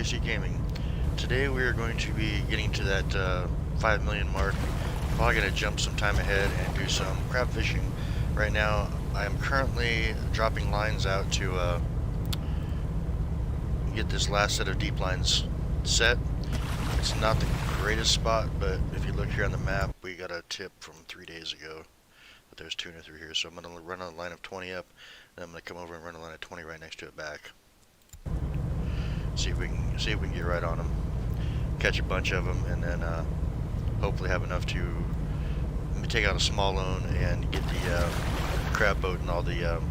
JCGaming. Today we are going to be getting to that 5 million mark. Probably going to jump some time ahead and do some crab fishing. Right now I am currently dropping lines out to get this last set of deep lines set. It's not the greatest spot, but if you look here on the map, we got a tip from 3 days ago that there's tuna through here. So I'm going to run a line of 20 up, and I'm going to come over and run a line of 20 right next to it back. See if we can get right on them, catch a bunch of them, and then hopefully have enough to take out a small loan and get the crab boat and all the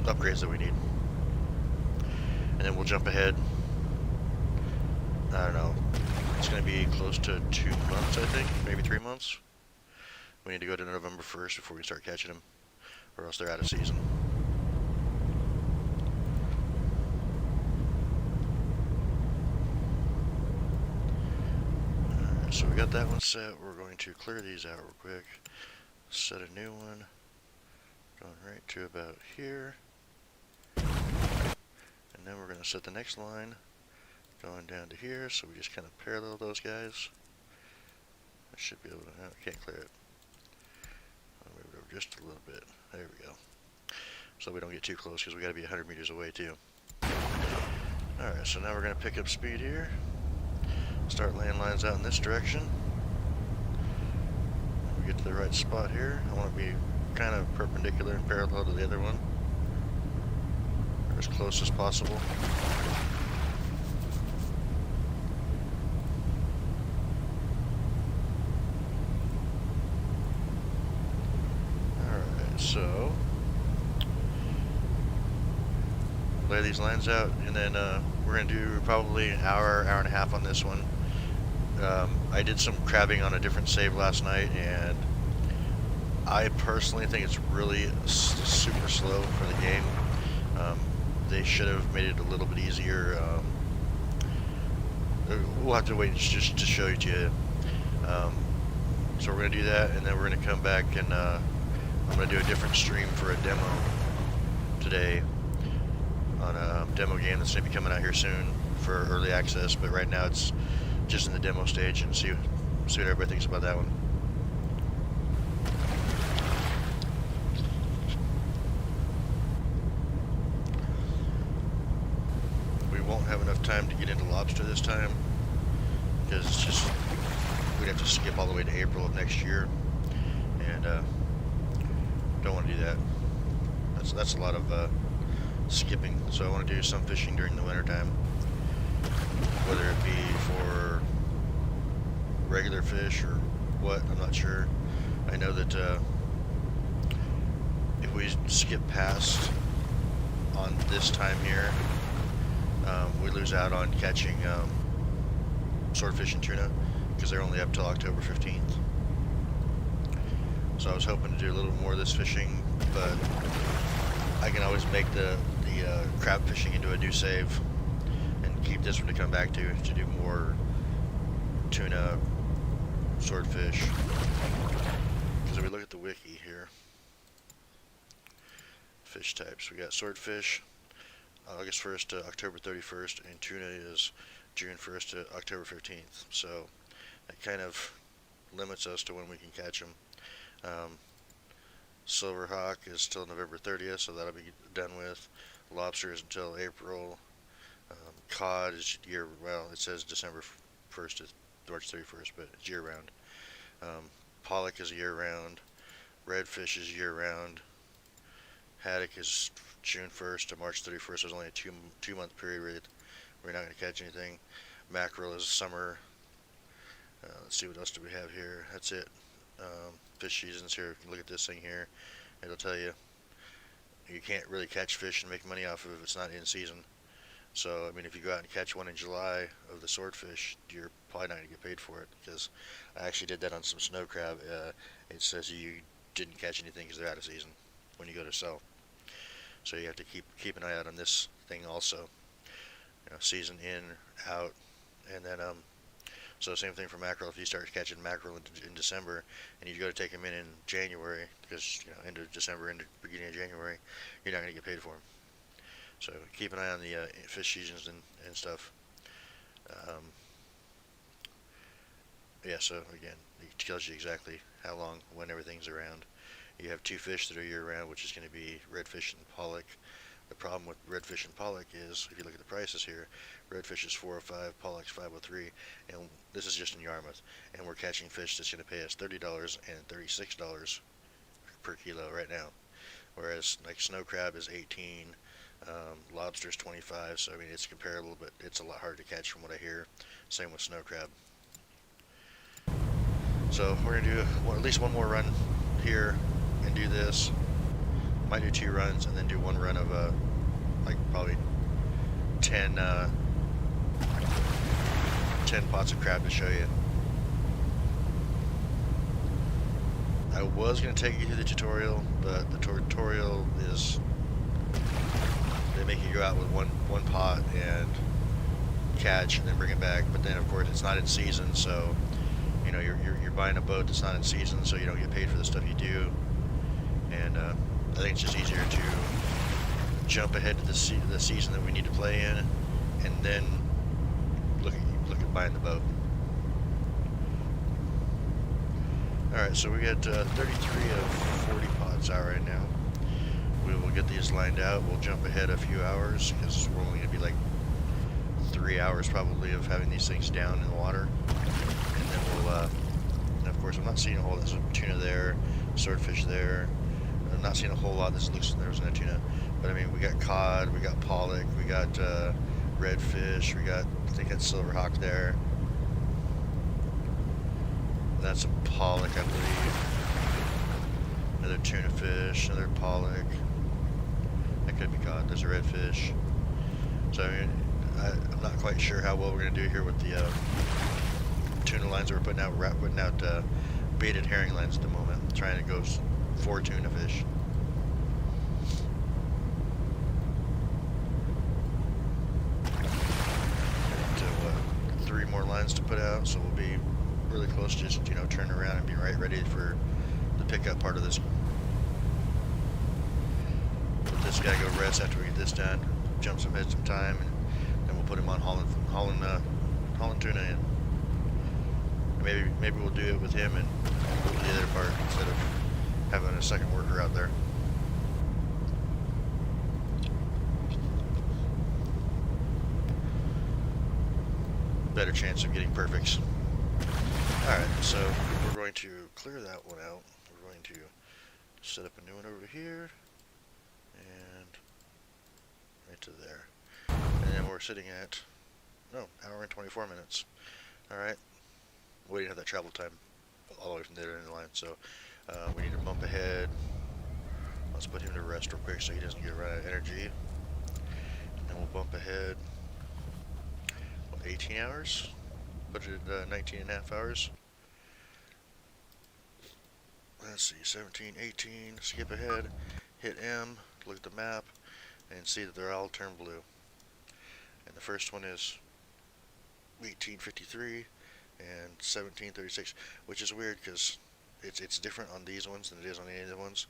upgrades that we need. And then we'll jump ahead. I don't know. It's going to be close to 2 months, I think, maybe 3 months. We need to go to November 1st before we start catching them, or else they're out of season. So we got that one set. We're going to clear these out real quick. Set a new one. Going right to about here. And then we're going to set the next line going down to here. So we just kind of parallel those guys. I should be able to, I can't clear it. I'll move it over just a little bit. There we go. So we don't get too close because we got to be 100 meters away too. Alright, so now we're going to pick up speed here. Start laying lines out in this direction. When we get to the right spot here, I want to be kind of perpendicular and parallel to the other one, or as close as possible. Alright, so lay these lines out, and then we're going to do probably an hour and a half on this one. I did some crabbing on a different save last night, and I personally think it's really super slow for the game. They should have made it a little bit easier. We'll have to wait just to show it to you. So we're going to do that, and then we're going to come back and I'm going to do a different stream for a demo today on a demo game that's going to be coming out here soon for early access, but right now it's just in the demo stage, and see what everybody thinks about that one. We won't have enough time to get into lobster this time because it's just, we'd have to skip all the way to April of next year, and don't want to do that. That's a lot of skipping. So I want to do some fishing during the winter time, whether it be for regular fish or what, I'm not sure. I know that if we skip past on this time here, we lose out on catching swordfish and tuna because they're only up till October 15th. So I was hoping to do a little more of this fishing, but I can always make the crab fishing into a new save and keep this one to come back to do more tuna, swordfish. Because if we look at the wiki here, fish types, we got swordfish August 1st to October 31st, and tuna is June 1st to October 15th. So that kind of limits us to when we can catch them. Silverhawk is till November 30th, so that'll be done with. Lobster is until April. Cod is well, it says December 1st to March 31st, but it's year round. Pollock is year round. Redfish is year round. Haddock is June 1st to March 31st. There's only a two month period where we're not going to catch anything. Mackerel is summer. Let's see, what else do we have here? That's it. Fish seasons here. If you look at this thing here, it'll tell you you can't really catch fish and make money off of it if it's not in season. So, I mean, if you go out and catch one in July of the swordfish, you're probably not going to get paid for it, because I actually did that on some snow crab. It says you didn't catch anything because they're out of season when you go to sell. So you have to keep an eye out on this thing also. You know, season in, out, and then so same thing for mackerel. If you start catching mackerel in December and you go to take them in January, because end of December into beginning of January, you're not going to get paid for them. So keep an eye on the fish seasons and stuff. Um, yeah, so again, it tells you exactly how long, when everything's around. You have two fish that are year-round, which is going to be redfish and pollock. The problem with redfish and pollock is, if you look at the prices here, redfish is 405, pollock's 503, and this is just in Yarmouth, and we're catching fish that's going to pay us $30 and $36 per kilo right now. Whereas like snow crab is 18, lobster's 25, so I mean it's comparable, but it's a lot harder to catch from what I hear. Same with snow crab. So we're gonna do at least one more run here and do this. Might do 2 runs and then do 1 run of like probably 10 pots of crab to show you. I was going to take you through the tutorial, but the tutorial is, they make you go out with one pot and catch and then bring it back, but then of course it's not in season, so you know you're buying a boat that's not in season, so you don't get paid for the stuff you do. And I think it's just easier to jump ahead to the season that we need to play in, and then look at buying the boat. Alright, so we got 33 of 40 pods out right now. We will get these lined out. We'll jump ahead a few hours, because we're only going to be like 3 hours probably of having these things down in the water. And then we'll, and of course I'm not seeing a whole lot. There's a tuna there, swordfish there. I'm not seeing a whole lot. This looks, there's no tuna. But I mean, we got cod, we got pollock, we got redfish, we got, I think that's silverhawk there. That's a pollock, I believe. Another tuna fish, another pollock. That could be cod. There's a redfish. So I mean, I'm not quite sure how well we're gonna do here with the tuna lines that we're putting out. We're putting out baited herring lines at the moment, trying to go for tuna fish. And, 3 more lines to put out, so we'll be really close, just, you know, turn around and be right ready for the pickup part of this. Let this guy go rest after we get this done, jump some head some time, and then we'll put him on hauling tuna in. Maybe we'll do it with him and we'll do the other part instead of having a second worker out there. Better chance of getting perfects. Alright, so we're going to clear that one out. We're going to set up a new one over here, and right to there. And then we're sitting at, no, hour and 24 minutes. Alright, we didn't have that travel time all the way from there in the line, so we need to bump ahead. Let's put him to rest real quick so he doesn't get run out of energy. And then we'll bump ahead, what, 18 hours? Put it at 19 and a half hours. Let's see, 17, 18, skip ahead, hit M, look at the map, and see that they're all turned blue. And the first one is 1853 and 1736, which is weird because it's different on these ones than it is on any other ones.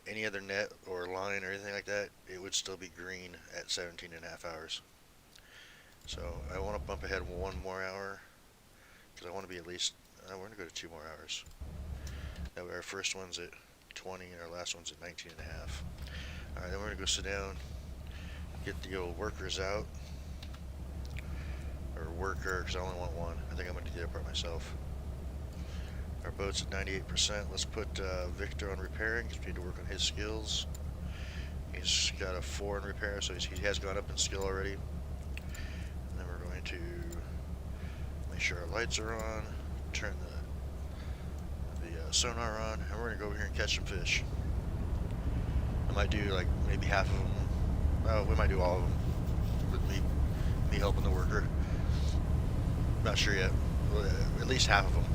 Any other net or line or anything like that, it would still be green at 17 and a half hours. So I want to bump ahead 1 more hour, because I want to be at least, we're going to go to 2 more hours. That way our first one's at 20 and our last one's at 19 and a half. Alright, then we're going to go sit down, get the old workers out. Or worker, because I only want one. I think I'm going to do the other part myself. Our boat's at 98%. Let's put Victor on repairing, because we need to work on his skills. He's got a 4 in repair, so he has gone up in skill already. And then we're going to make sure our lights are on, turn the sonar on, and we're going to go over here and catch some fish. I might do like maybe half of them. Well, we might do all of them with me helping the worker. Not sure yet. At least half of them.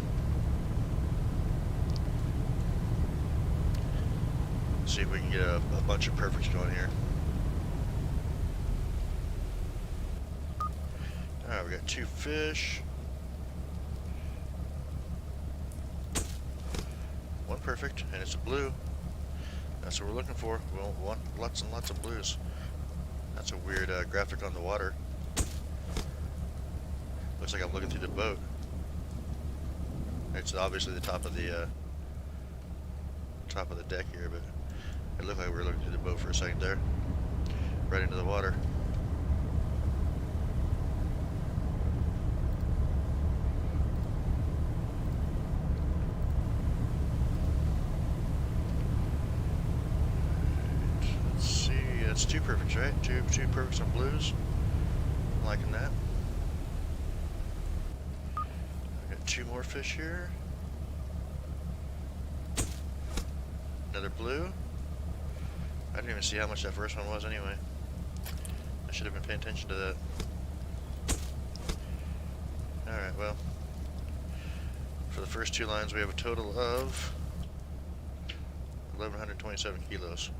See if we can get a bunch of perfects going here. Alright, we got 2 fish. 1 perfect, and it's a blue. That's what we're looking for. We want lots and lots of blues. That's a weird graphic on the water. Looks like I'm looking through the boat. It's obviously the top of the deck here, but it looked like we were looking through the boat for a second there, right into the water. Let's see, it's two perfects, right? Two perfects on blues. I'm liking that. I got two more fish here. Another blue. I didn't even see how much that first one was anyway. I should have been paying attention to that. Alright, well, for the first two lines we have a total of 1,127 kilos.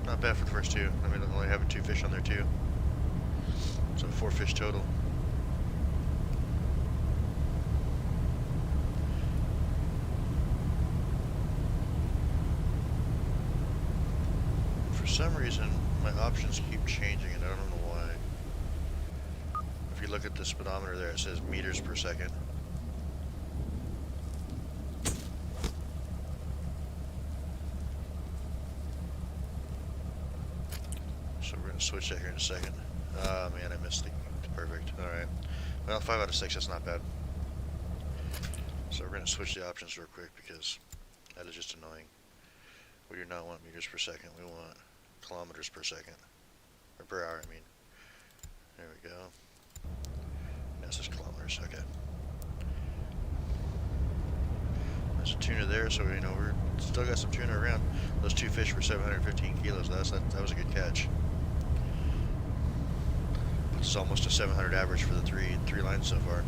Not bad for the first two. I mean, only having two fish on there too. So 4 fish total. For some reason, my options keep changing and I don't know why. If you look at the speedometer there, it says meters per second. So we're going to switch that here in a second. Ah, man, I missed it. Perfect. Alright. Well, 5 out of 6, that's not bad. So we're going to switch the options real quick because that is just annoying. We do not want meters per second. We want kilometers per second. Or per hour, I mean. There we go. That's just kilometers. Okay. There's a tuna there, so you know we're still got some tuna around. Those two fish were 715 kilos. That was a good catch. It's almost a 700 average for the three lines so far.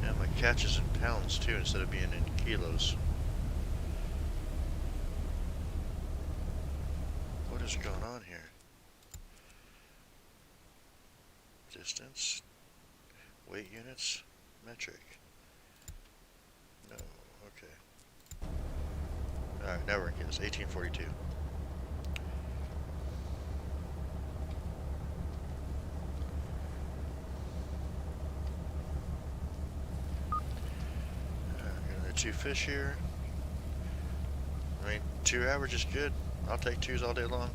And my catch is in pounds too instead of being in kilos. What is going on here? Distance, weight units, metric. No, okay. Alright, now we're in kilos. 1842. Got 2 fish here. I mean, 2 average is good. I'll take 2s all day long.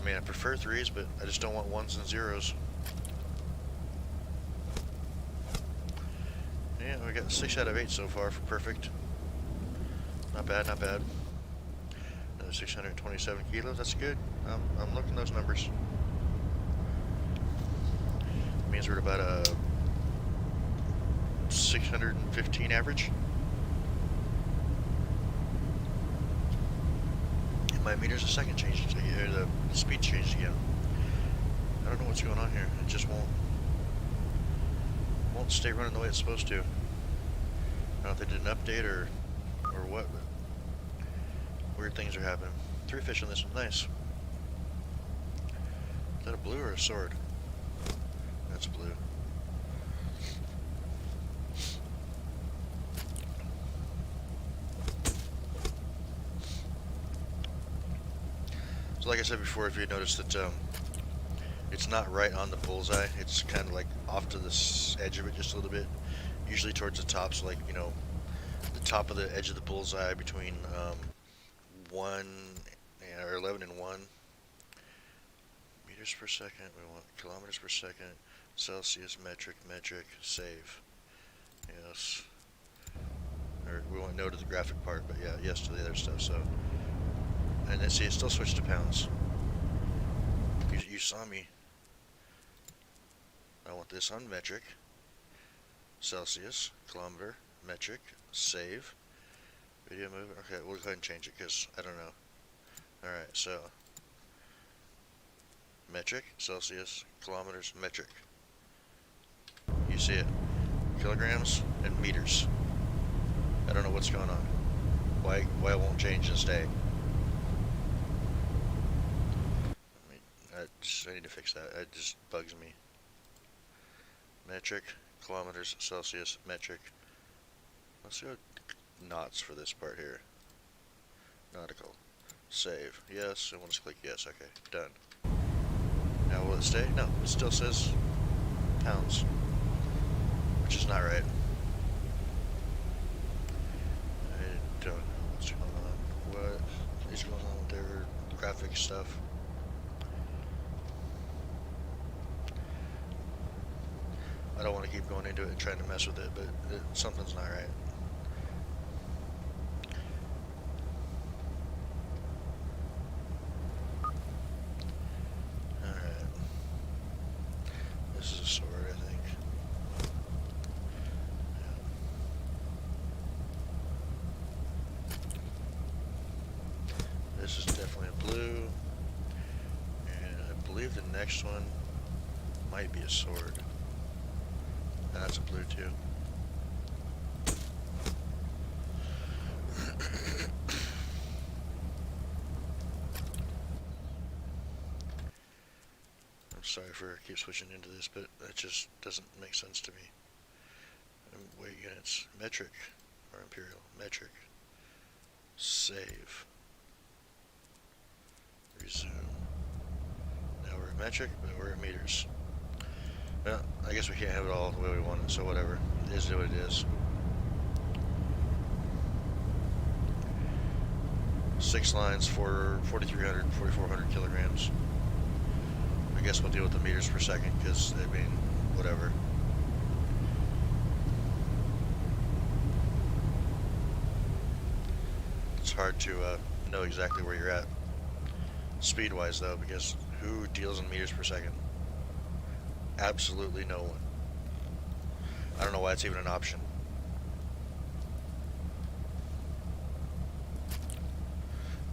I mean, I prefer 3s, but I just don't want 1s and 0s. Yeah, we got 6 out of 8 so far for perfect. Not bad, not bad. Another 627 kilos, that's good. I'm looking at those numbers. Means we're at about a 615 average. And my meters a second changed, or the speed changed again. I don't know what's going on here. It just won't stay running the way it's supposed to. I don't know if they did an update or what, but weird things are happening. 3 fish on this one, nice. Is that a blue or a sword? That's blue. So like I said before, if you noticed that it's not right on the bullseye, it's kind of like off to the edge of it just a little bit, usually towards the top, so like, you know, the top of the edge of the bullseye between 1 or 11 and 1 meters per second. We want kilometers per second, Celsius, metric, save. Yes. Or we want no to the graphic part, but yeah, yes to the other stuff. So, and then see, it still switched to pounds. You saw me. I want this on metric, Celsius, kilometer, metric, save, video move. Okay, we'll go ahead and change it because I don't know. Alright, so metric, Celsius, kilometers, metric. You see it. Kilograms and meters. I don't know what's going on. Why it won't change and stay. I need to fix that. It just bugs me. Metric, kilometers, Celsius, metric. Let's go knots for this part here. Nautical. Save. Yes, and we'll just click yes. Okay, done. Now will it stay? No, it still says pounds, which is not right. I don't know what's going on. What is going on with their graphic stuff? I don't want to keep going into it and trying to mess with it, but something's not right. Alright. This is a sword, I think. Yeah. This is definitely a blue. And I believe the next one might be a sword. That's a blue too. I'm sorry for keep switching into this, but that just doesn't make sense to me. Weight units, metric or imperial, metric. Save. Resume. Now we're at metric, but we're at meters. Well, I guess we can't have it all the way we want it, so whatever. It is what it is. 6 lines for 4,300, 4,400 kilograms. I guess we'll deal with the meters per second, because, I mean, whatever. It's hard to know exactly where you're at, speed-wise, though, because who deals in meters per second? Absolutely no one. I don't know why it's even an option.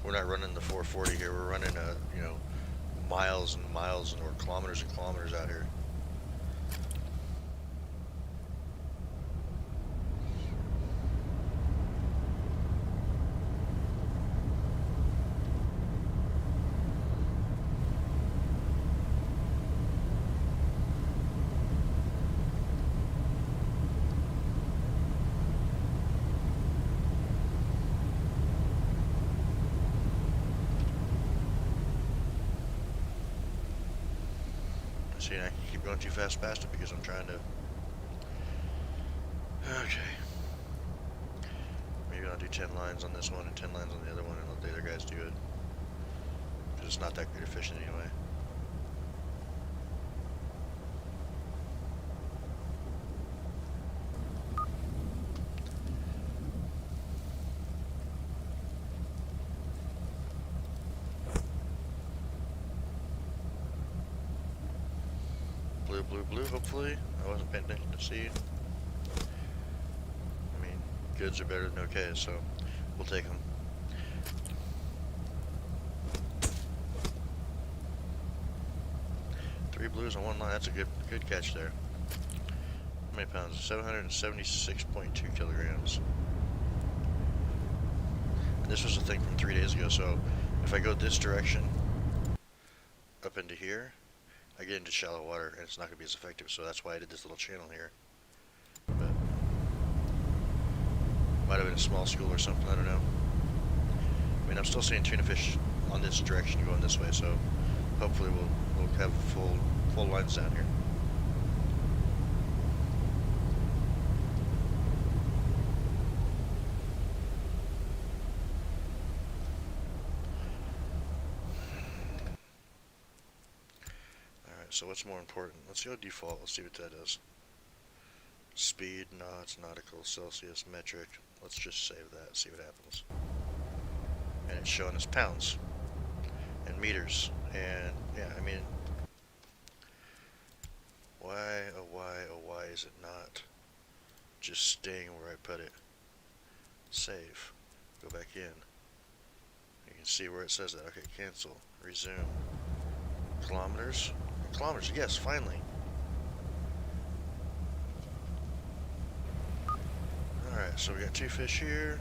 We're not running the 440 here. We're running miles and miles or kilometers and kilometers out here. See, I keep going too fast past it because I'm trying to... Okay. Maybe I'll do 10 lines on this one and 10 lines on the other one and let the other guys do it. Because it's not that great efficient anyway. Blue, hopefully. I wasn't paying attention to seed. I mean, goods are better than okay, so we'll take them. Three blues on one line, that's a good catch there. How many pounds? 776.2 kilograms. And this was a thing from 3 days ago, so if I go this direction, up into here, I get into shallow water, and it's not going to be as effective, so that's why I did this little channel here. But might have been a small school or something, I don't know. I mean, I'm still seeing tuna fish on this direction going this way, so hopefully we'll have full lines down here. So what's more important? Let's go default. Let's see what that does. Speed, knots, nautical, Celsius, metric. Let's just save that, see what happens. And it's showing us pounds and meters. And yeah, I mean, why, oh why is it not just staying where I put it? Save. Go back in. You can see where it says that. Okay, cancel. Resume. Kilometers. Kilometers, yes, finally. Alright, so we got 2 fish here.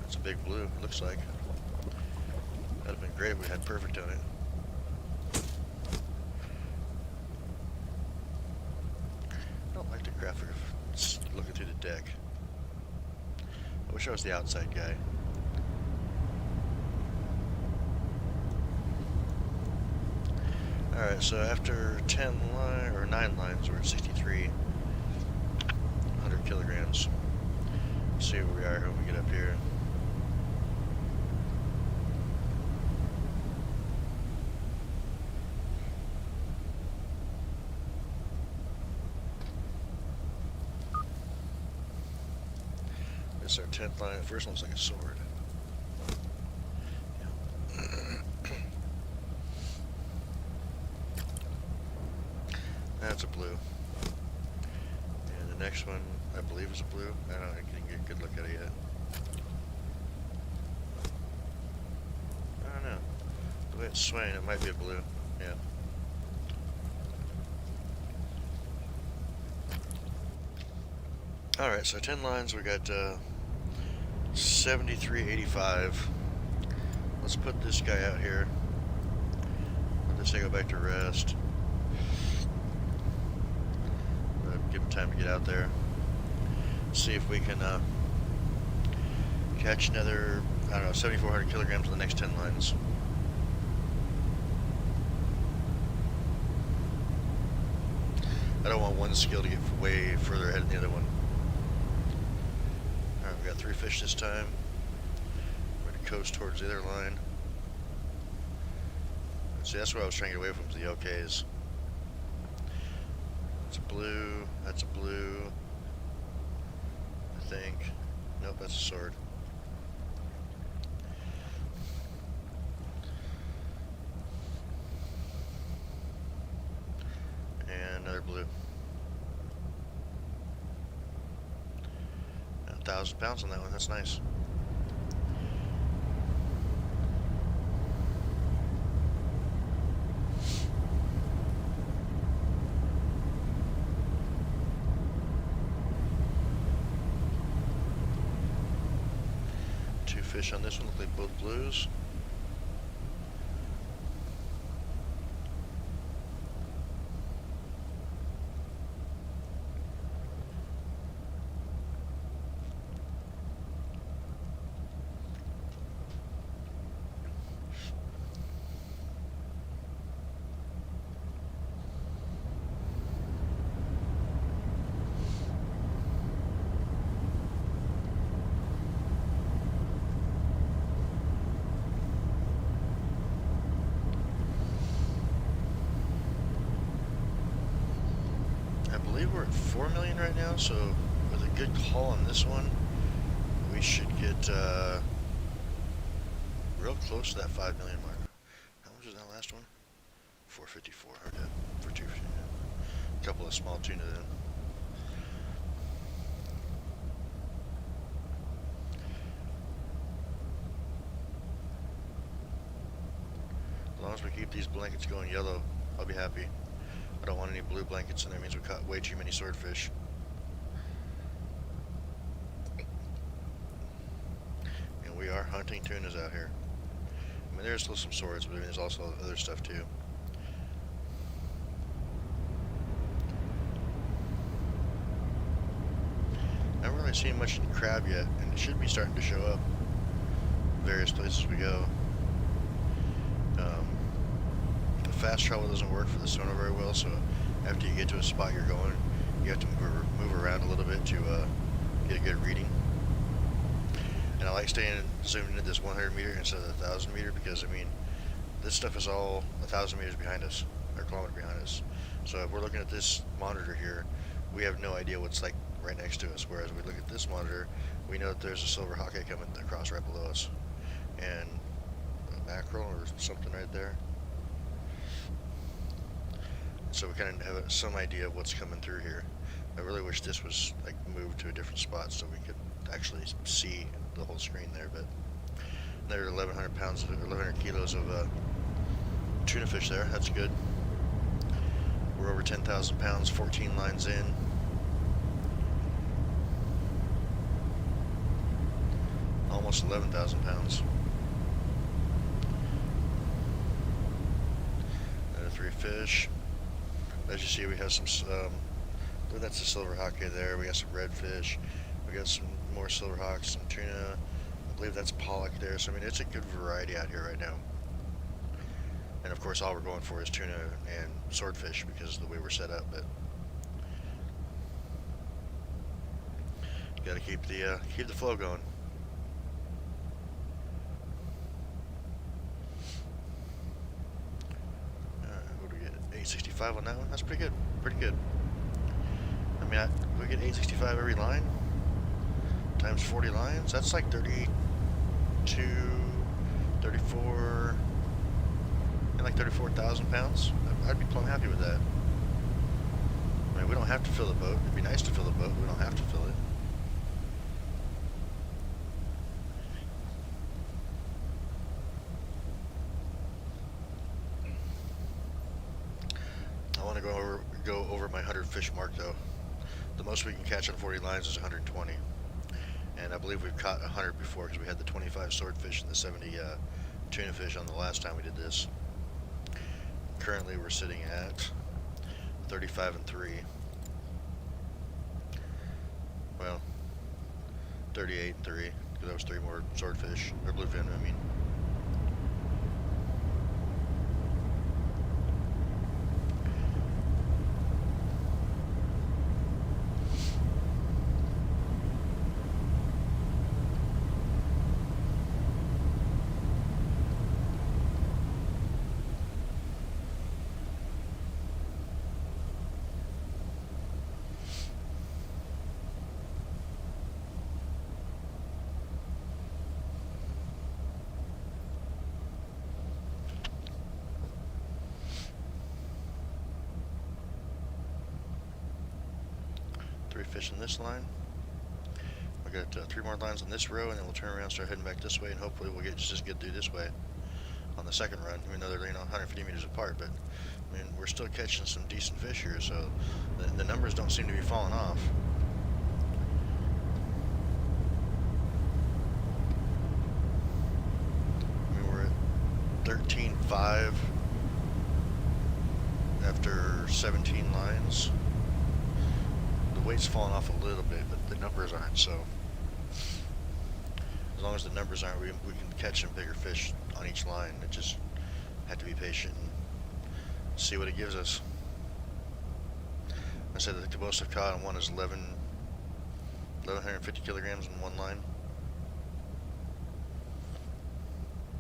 That's a big blue, it looks like. That'd have been great if we had perfect on it. deck. I wish I was the outside guy. Alright, so after 9 lines, we're at 6,300 kilograms. Let's see where we are when we get up here. This is our 10th line. The first one looks like a sword. That's a blue. And the next one, I believe, is a blue. I can't get a good look at it yet. I don't know. The way it's swaying, it might be a blue. Yeah. Alright, so 10 lines, we got 73.85. Let's put this guy out here. Let this guy go back to rest. Give him time to get out there. See if we can catch another, I don't know, 7,400 kilograms in the next 10 lines. I don't want one skill to get way further ahead than the other one. Alright, we got 3 fish this time. We're going to coast towards the other line. See, that's what I was trying to get away from, the OKs. That's a blue, that's a blue, I think. Nope, that's a sword. And another blue. 1,000 pounds on that one, that's nice. Fish on this one look like both blues. I believe we're at 4 million right now, so with a good call on this one, we should get real close to that 5 million mark. How much is that last one? 454. Okay, for 2. A couple of small tuna then. As long as we keep these blankets going yellow, I'll be happy. I don't want any blue blankets in there. It means we caught way too many swordfish. And we are hunting tunas out here. I mean, there's still some swords, but there's also other stuff too. I haven't really seen much in crab yet, and it should be starting to show up various places we go. Fast travel doesn't work for the sonar very well, so after you get to a spot you're going, you have to move around a little bit to get a good reading. And I like staying zoomed into this 100 meter instead of the 1,000 meter because, I mean, this stuff is all 1,000 meters behind us, or a kilometer behind us. So if we're looking at this monitor here, we have no idea what's like right next to us, whereas we look at this monitor, we know that there's a silver hawkeye coming across right below us. And a mackerel or something right there. So we kind of have some idea of what's coming through here. I really wish this was like moved to a different spot so we could actually see the whole screen there. But there are 1,100 pounds, 1,100 kilos of tuna fish there. That's good. We're over 10,000 pounds, 14 lines in. Almost 11,000 pounds. Another 3 fish. As you see, we have some believe that's a silver hockey there. We got some redfish. We got some more silver hawks, some tuna. I believe that's pollock there. So I mean, it's a good variety out here right now. And of course, all we're going for is tuna and swordfish because of the way we're set up. But you got to keep the flow going. What do we get? 865 on that one. That's pretty good. Pretty good. I mean, we get 865 every line times 40 lines. That's like 32, 34, and like 34,000 pounds. I'd be plumb happy with that. I mean, we don't have to fill the boat. It'd be nice to fill the boat. We don't have to fill it. I want to go over my 100 fish mark though. The most we can catch on 40 lines is 120. And I believe we've caught 100 before because we had the 25 swordfish and the 70 tuna fish on the last time we did this. Currently we're sitting at 35 and 3. Well, 38 and 3 because that was 3 more swordfish, or bluefin, I mean. Fish in this line. We got 3 more lines on this row, and then we'll turn around and start heading back this way, and hopefully we'll just get through this way on the second run, even though they're 150 meters apart. But I mean, we're still catching some decent fish here, so the numbers don't seem to be falling off. I mean, we're at 13.5 after 17 lines. Weight's falling off a little bit, but the numbers aren't, so as long as the numbers aren't, we can catch some bigger fish on each line. It just have to be patient and see what it gives us. I said that the most I've caught on one is 1,150 kilograms in one line.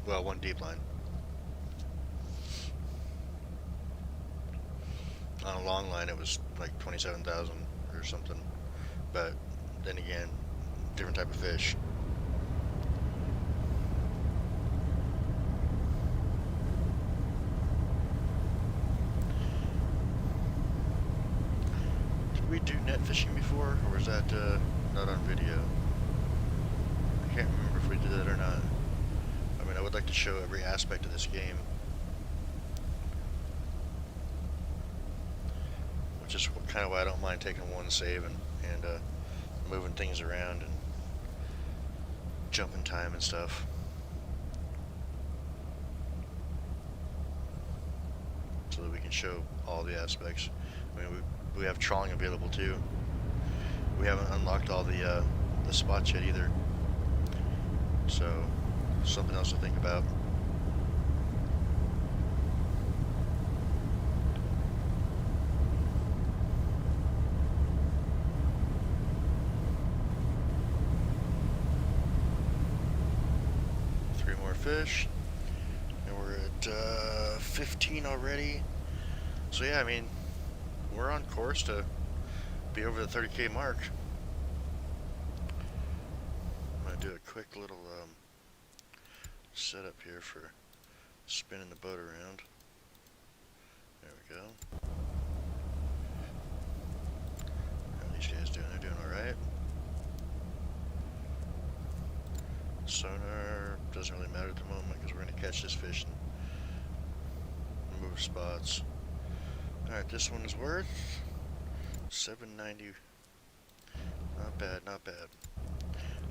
Well, one deep line. On a long line it was like 27,000 or something, but then again, different type of fish. Did we do net fishing before, or was that not on video? I can't remember if we did that or not. I mean, I would like to show every aspect of this game, which is kind of why I don't mind taking one save and moving things around and jumping time and stuff. So that we can show all the aspects. I mean, we have trawling available too. We haven't unlocked all the spots yet either. So, something else to think about. Fish, and we're at 15 already. So yeah, I mean, we're on course to be over the 30K mark. I'm gonna do a quick little setup here for spinning the boat around. There we go. How are these guys doing? They're doing all right. Sonar doesn't really matter at the moment because we're going to catch this fish and move spots. Alright, this one is worth 790. Not bad, not bad.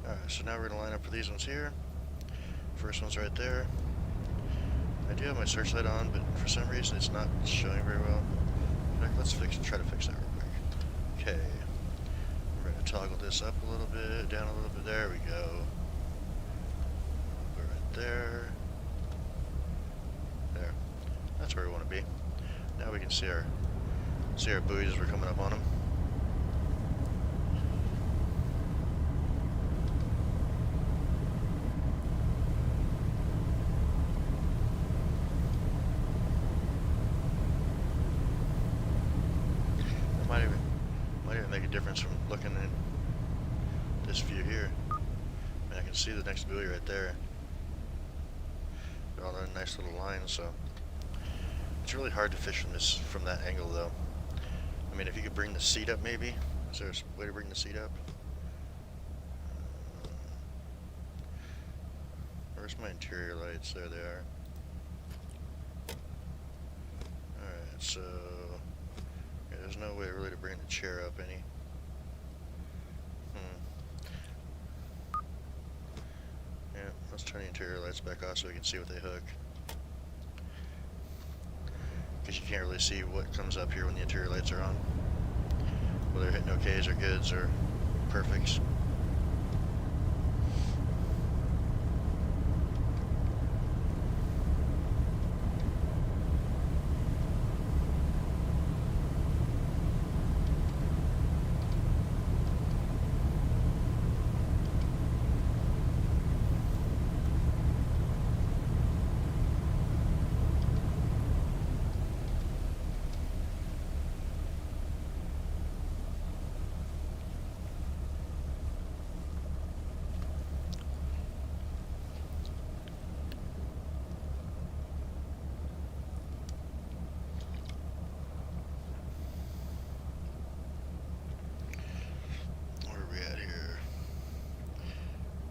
Alright, so now we're going to line up for these ones here. First one's right there. I do have my searchlight on, but for some reason it's not showing very well. In fact, let's try to fix that real quick. Okay. We're going to toggle this up a little bit, down a little bit. There we go. We're right there. There. That's where we want to be. Now we can see our buoys as we're coming up on them. It might even make a difference from looking in this view here. I mean, I can see the next buoy right there. They're all in nice little lines, so it's really hard to fish from that angle, though. I mean, if you could bring the seat up, maybe. Is there a way to bring the seat up? Where's my interior lights? There they are. Alright, so yeah, there's no way really to bring the chair up any. Yeah, let's turn the interior lights back off so we can see what they hook. Because you can't really see what comes up here when the interior lights are on. Whether they're hitting OKs or goods or perfects. Where are we at here?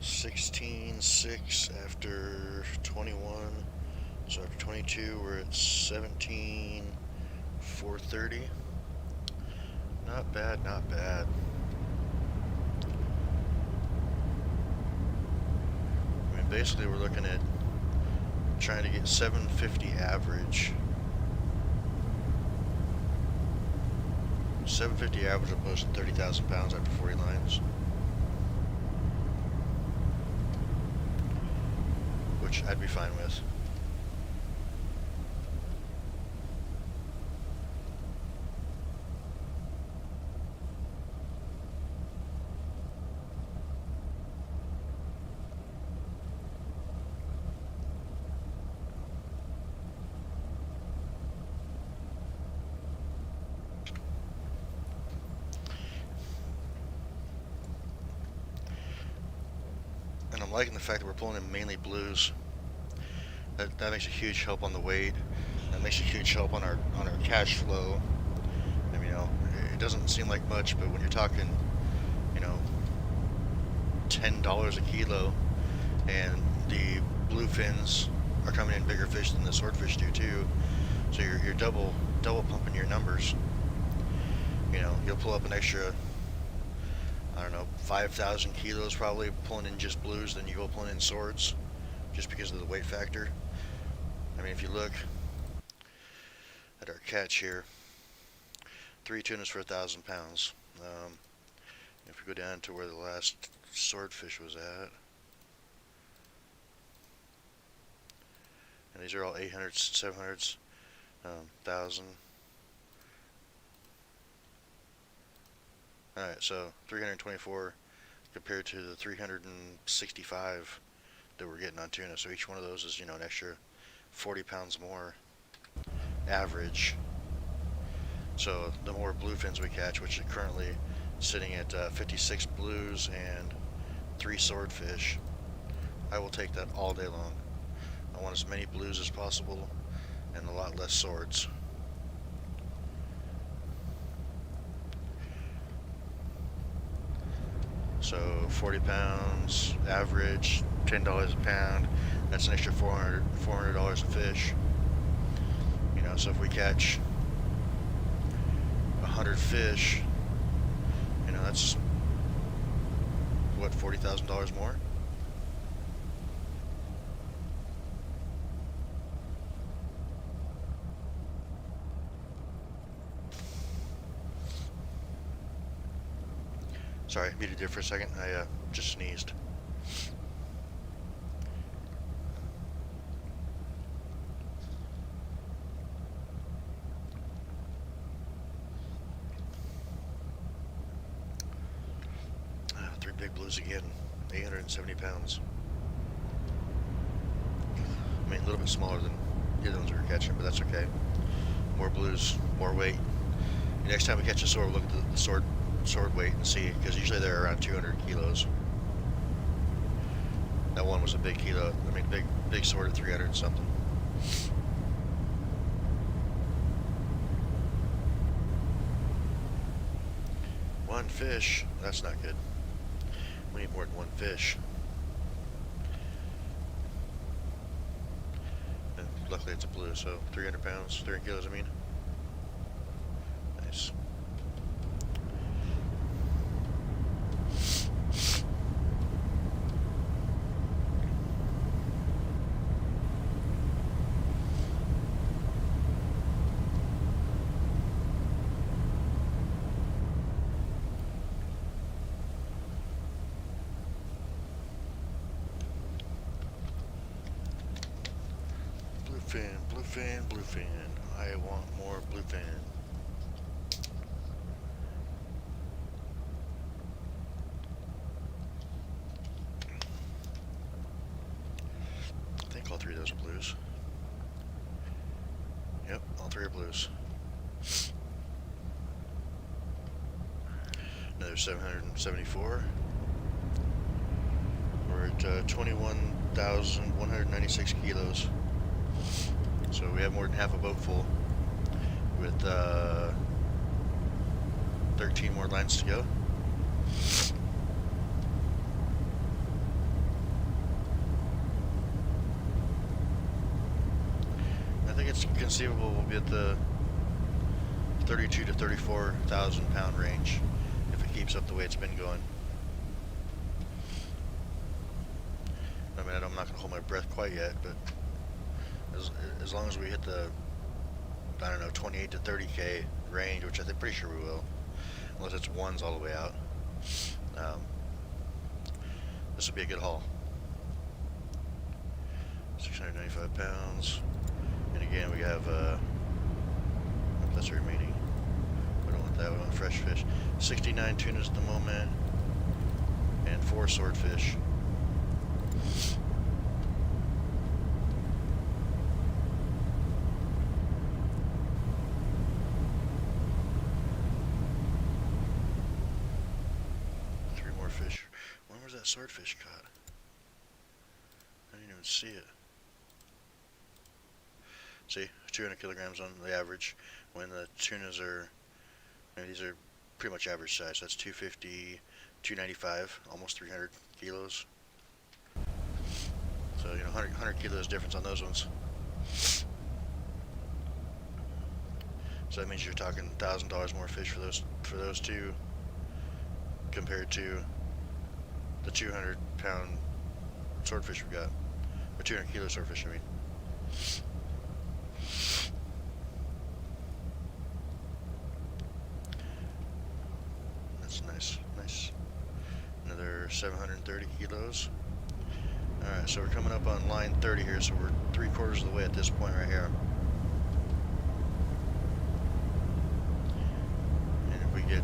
16.6 after 21. So after 22, we're at 17.430. Not bad, not bad. I mean, basically we're looking at trying to get 750 average. 750 average opposed to 30,000 pounds after 40 lines. Which I'd be fine with. And I'm liking the fact that we're pulling in mainly blues. That makes a huge help on the weight. That makes a huge help on our cash flow. I mean, you know, it doesn't seem like much, but when you're talking, you know, $10 a kilo, and the bluefins are coming in bigger fish than the swordfish do too, so you're double pumping your numbers. You know, you'll pull up an extra, I don't know, 5,000 kilos probably pulling in just blues than you go pulling in swords, just because of the weight factor. I mean, if you look at our catch here, 3 tunas for 1,000 pounds. If we go down to where the last swordfish was at, and these are all 800s, 700s, 1,000. Alright, so 324 compared to the 365 that we're getting on tuna. So each one of those is, you know, an extra 40 pounds more average. So the more bluefins we catch, which are currently sitting at 56 blues and 3 swordfish, I will take that all day long. I want as many blues as possible and a lot less swords. So 40 pounds average, $10 a pound. That's an extra $400 a fish. You know, so if we catch 100 fish, you know, that's what, $40,000 more. Sorry, muted there for a second. I just sneezed. Three big blues again. 870 pounds. I mean, a little bit smaller than the other ones we were catching, but that's okay. More blues, more weight. Next time we catch a sword, we'll look at the sword weight and see, because usually they're around 200 kilos. That one was a big kilo. I mean, big sword at 300 and something. One fish. That's not good. We need more than one fish. And luckily it's a blue, so 300 pounds, 300 kilos, I mean. Nice. Bluefin, bluefin. I want more bluefin. I think all three of those are blues. Yep, all three are blues. Another 774. We're at 21,196 kilos. So we have more than half a boat full with 13 more lines to go. I think it's conceivable we'll be at the 32 to 34,000 pound range if it keeps up the way it's been going. I mean, I'm not going to hold my breath quite yet, but as long as we hit the, I don't know, 28 to 30K range, which I think pretty sure we will, unless it's ones all the way out, this will be a good haul. 695 pounds, and again we have, that's remaining. We don't want that, we want fresh fish. 69 tunas at the moment, and 4 swordfish. Fish. When was that swordfish caught? I didn't even see it. See, 200 kilograms on the average. When the tunas are, I mean, these are pretty much average size. So that's 250, 295, almost 300 kilos. So, you know, 100 kilos difference on those ones. So that means you're talking $1,000 more fish for those two compared to the 200 pound swordfish we got, or 200 kilo swordfish, I mean. That's nice, nice. Another 730 kilos. Alright, so we're coming up on line 30 here, so we're 3/4 of the way at this point right here. And if we get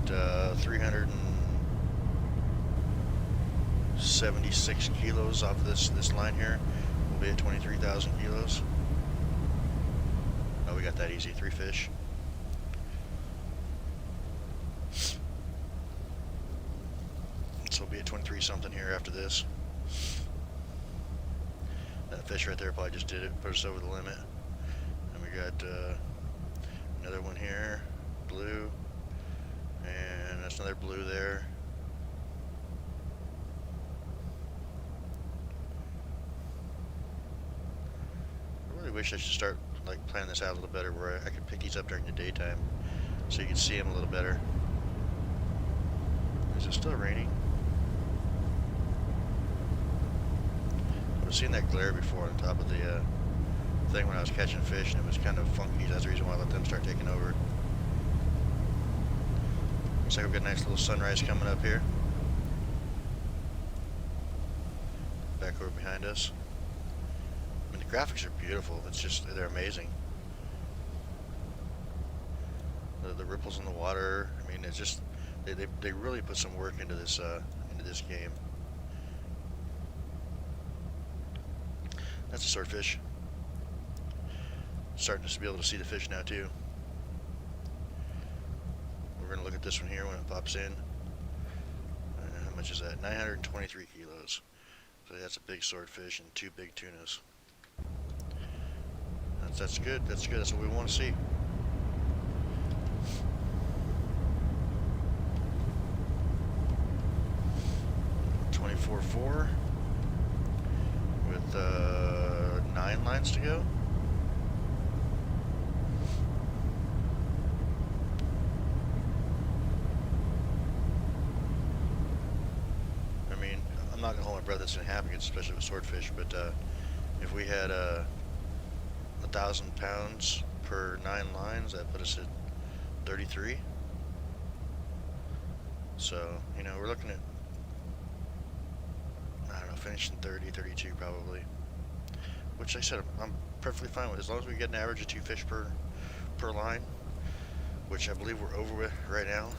376 kilos off this line here, we'll be at 23,000 kilos. Oh, we got that easy. 3 fish. So we'll be at 23 something here after this. That fish right there probably just did it, put us over the limit. And we got another one here, blue, and that's another blue there. I really wish I should start like planning this out a little better, where I could pick these up during the daytime, so you can see them a little better. Is it still raining? I've seen that glare before on top of the thing when I was catching fish, and it was kind of funky. That's the reason why I let them start taking over. Looks like we've got a nice little sunrise coming up here. back over behind us. I mean, the graphics are beautiful. It's just, they're amazing. The ripples in the water. I mean, it's just, they really put some work into this game. That's a swordfish. Starting to be able to see the fish now too. We're gonna look at this one here when it pops in. How much is that? 923 kilos. So that's a big swordfish and 2 big tunas. That's good. That's good. That's what we want to see. .24.4 with 9 lines to go. I mean, I'm not gonna hold my breath. That's gonna happen, especially with swordfish. But if we had 1,000 pounds per 9 lines, that put us at 33. So, you know, we're looking at, I don't know, finishing 30, 32 probably. Which I said I'm perfectly fine with, as long as we get an average of 2 fish per line, which I believe we're over with right now.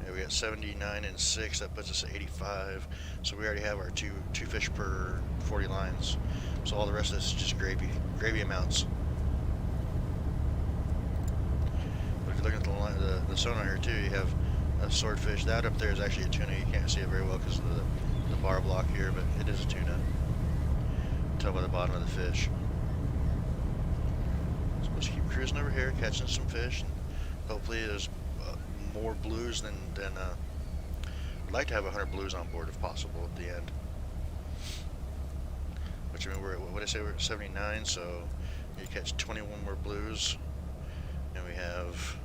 Yeah, we got 79 and 6, that puts us at 85. So we already have our two fish per 40 lines. So all the rest of this is just gravy amounts. But if you're looking at the line, the sonar here too, you have a swordfish. That up there is actually a tuna. You can't see it very well because of the bar block here, but it is a tuna. Tell by the bottom of the fish. Supposed to keep cruising over here, catching some fish. And hopefully there's more blues than I'd like to have 100 blues on board if possible at the end. Which, I mean, what did I say, we're at 79, so you catch 21 more blues, and we have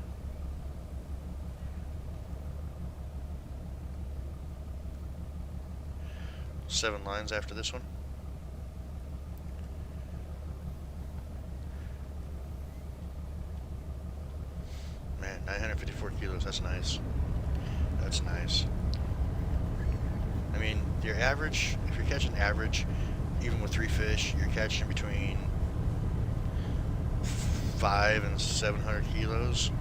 7 lines after this one. Man, 954 kilos, that's nice. That's nice. I mean, your average, if you're catching average, even with 3 fish, you're catching between 500 and 700 kilos.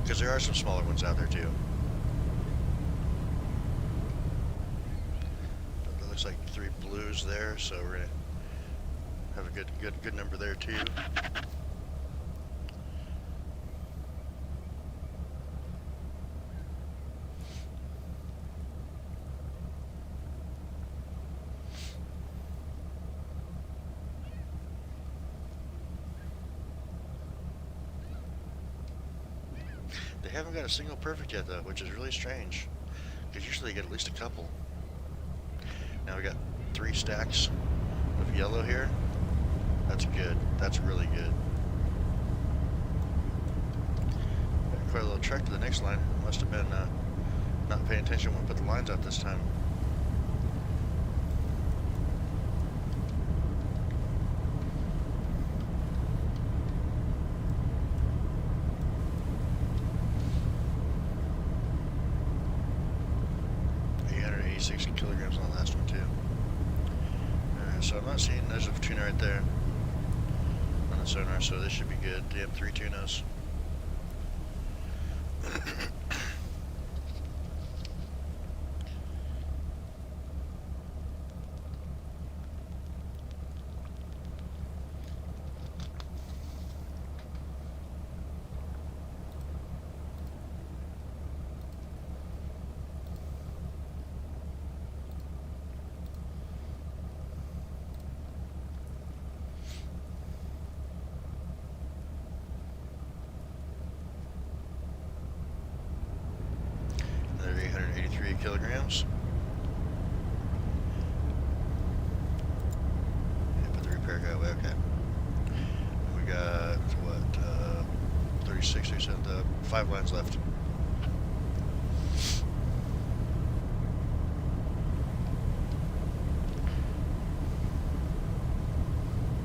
Because there are some smaller ones out there too. But it looks like 3 blues there, so we're gonna have a good number there too. They haven't got a single perfect yet though, which is really strange, because usually you get at least a couple. Now we got 3 stacks of yellow here. That's good. That's really good. Got quite a little trek to the next line. Must have been not paying attention when we put the lines out this time. Kilograms on the last one too. Alright, so I'm not seeing, there's a tuna right there on the sonar, so this should be good. Yep, 3 tunas. Another 883 kilograms. Yeah, put the repair guy away, okay. We got, what, 36, 37, 5 lines left.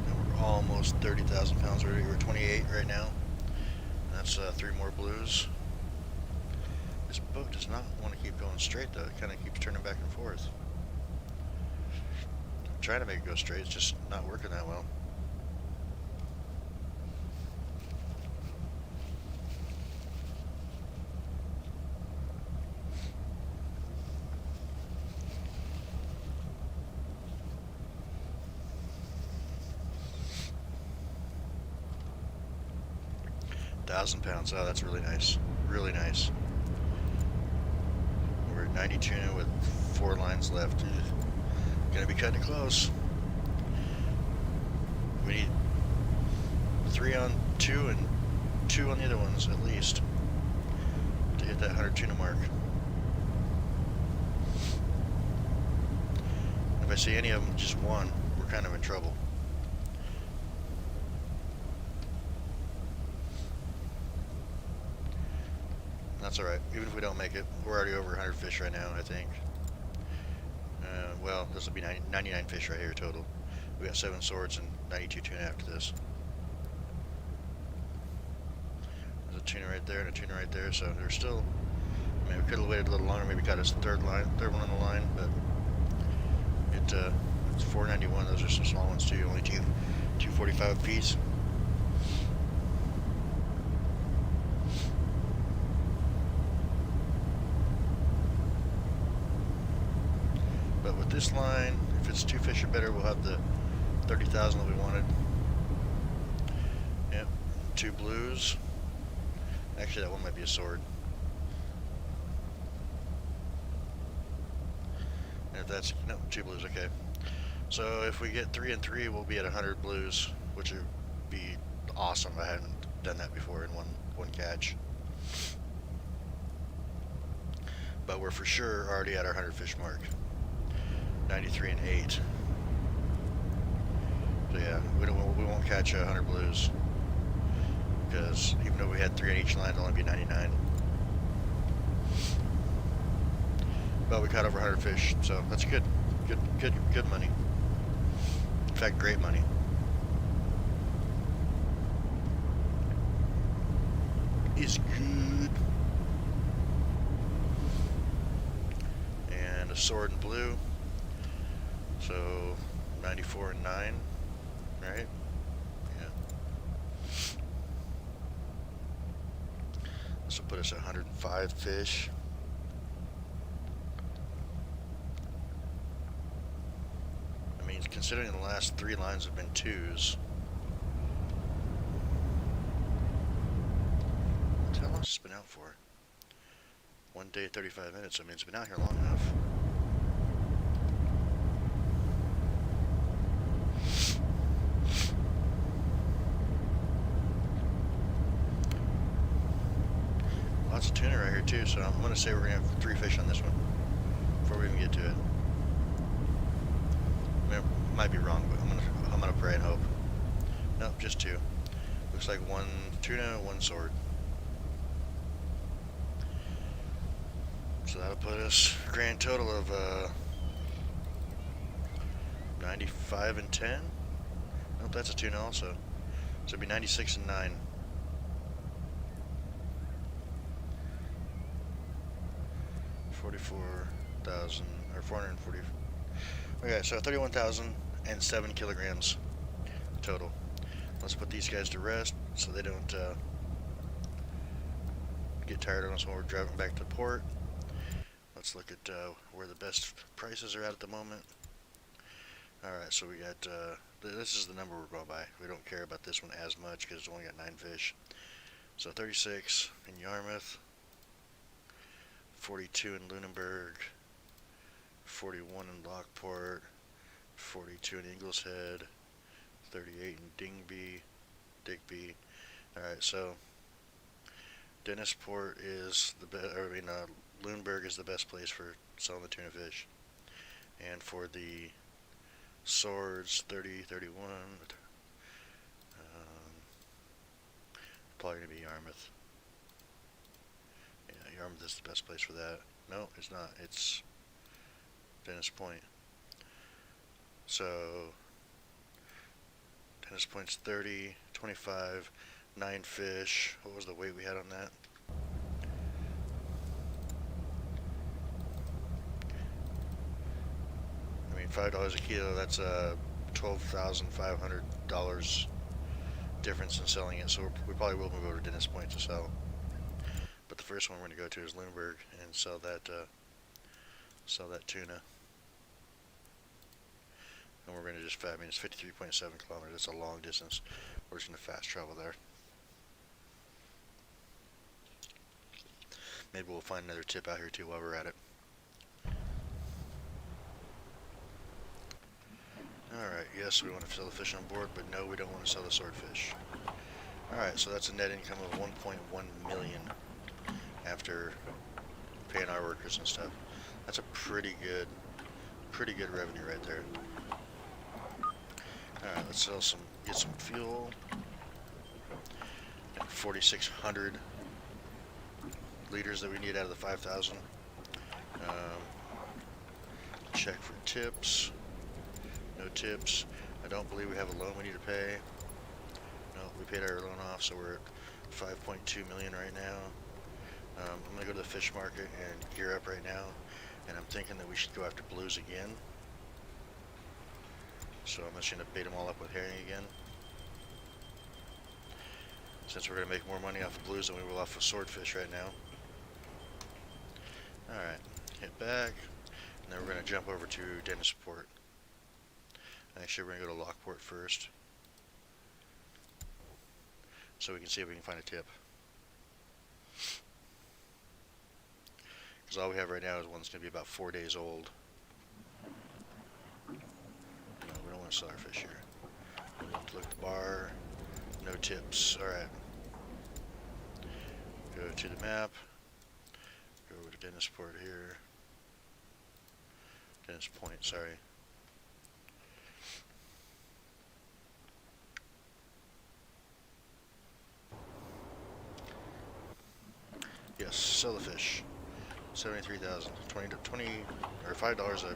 And we're almost 30,000 pounds already. We're 28 right now. That's 3 more blues. This boat does not want to keep going straight though. It kind of keeps turning back and forth. I'm trying to make it go straight. It's just not working that well. £1,000. Oh, that's really nice. Really nice. We're at 90 tuna with 4 lines left. Gonna be cutting it close. We need 3 on 2 and 2 on the other ones at least to hit that 100 tuna mark. If I see any of them just one, we're kind of in trouble. That's alright. Even if we don't make it, we're already over 100 fish right now, I think. Well, this will be 99 fish right here total. We got 7 swords and 92 tuna after this. There's a tuna right there and a tuna right there, so there's still... I mean, we could have waited a little longer, maybe got his third one on the line, but it's 491. Those are some small ones too, only 245 a piece. But with this line, if it's 2 fish or better, we'll have the 30,000 that we wanted. Yep, 2 blues. Actually, that one might be a sword. And if that's, no, 2 blues, okay. So if we get 3 and 3, we'll be at 100 blues, which would be awesome. I hadn't done that before in one catch. But we're for sure already at our 100 fish mark. 93 and 8. So yeah, we won't catch 100 blues because even though we had 3 on each line, it'll only be 99. But we caught over 100 fish, so that's good money. In fact, great money. Is good. And a sword in blue. So 94 and 9, right? Yeah. This will put us at 105 fish. I mean, considering the last 3 lines have been 2s. How long has this been out for? 1 day, 35 minutes. I mean, it's been out here long enough. Lots of tuna right here too, so I'm going to say we're going to have 3 fish on this one before we even get to it. I mean, I might be wrong, but I'm gonna pray and hope. Nope, just 2. Looks like 1 tuna, 1 sword. So that'll put us a grand total of 95 and 10. Nope, that's a tuna also. So it'd be 96 and 9. $44,000 or 440. Okay, so 31,007 kilograms total. Let's put these guys to rest so they don't get tired on us when we're driving back to port. Let's look at where the best prices are at the moment. Alright, so we got, this is the number we're going by. We don't care about this one as much because it's only got 9 fish. So 36 in Yarmouth, 42 in Lunenburg, 41 in Lockport, 42 in Ingleshead, 38 in Digby. Alright, so Dennisport is the best, Lunenburg is the best place for selling the tuna fish. And for the swords, 30, 31, probably going to be Yarmouth. Yeah, Yarmouth is the best place for that. No, it's not. It's Dennis Point. So, Dennis Point's 30, 25, 9 fish. What was the weight we had on that? $5 a kilo, that's $12,500 difference in selling it, so we probably will move over to Dennis Point to sell. But the first one we're going to go to is Lindbergh and sell that tuna. And we're going to just, I mean, it's 53.7 kilometers, it's a long distance. We're just going to fast travel there. Maybe we'll find another tip out here too while we're at it. Alright, yes, we want to sell the fish on board, but no, we don't want to sell the swordfish. Alright, so that's a net income of 1.1 million after paying our workers and stuff. That's a pretty good revenue right there. Alright, let's get some fuel. 4,600 liters that we need out of the 5,000. Check for tips. No tips. I don't believe we have a loan we need to pay. No, we paid our loan off, so we're at 5.2 million right now. I'm gonna go to the fish market and gear up right now, and I'm thinking that we should go after blues again. So I'm just gonna bait them all up with herring again, since we're gonna make more money off of blues than we will off of swordfish right now. Alright, hit back, and then we're gonna jump over to Dennisport. Actually, we're gonna go to Lockport first, so we can see if we can find a tip. Because all we have right now is one that's gonna be about 4 days old. No, we don't want to sell our fish here. We want to look at the bar. No tips. Alright. Go to the map. Go over to Dennisport here. Dennis Point, sorry. Yes, sell the fish. 73,000. 20 or $5 a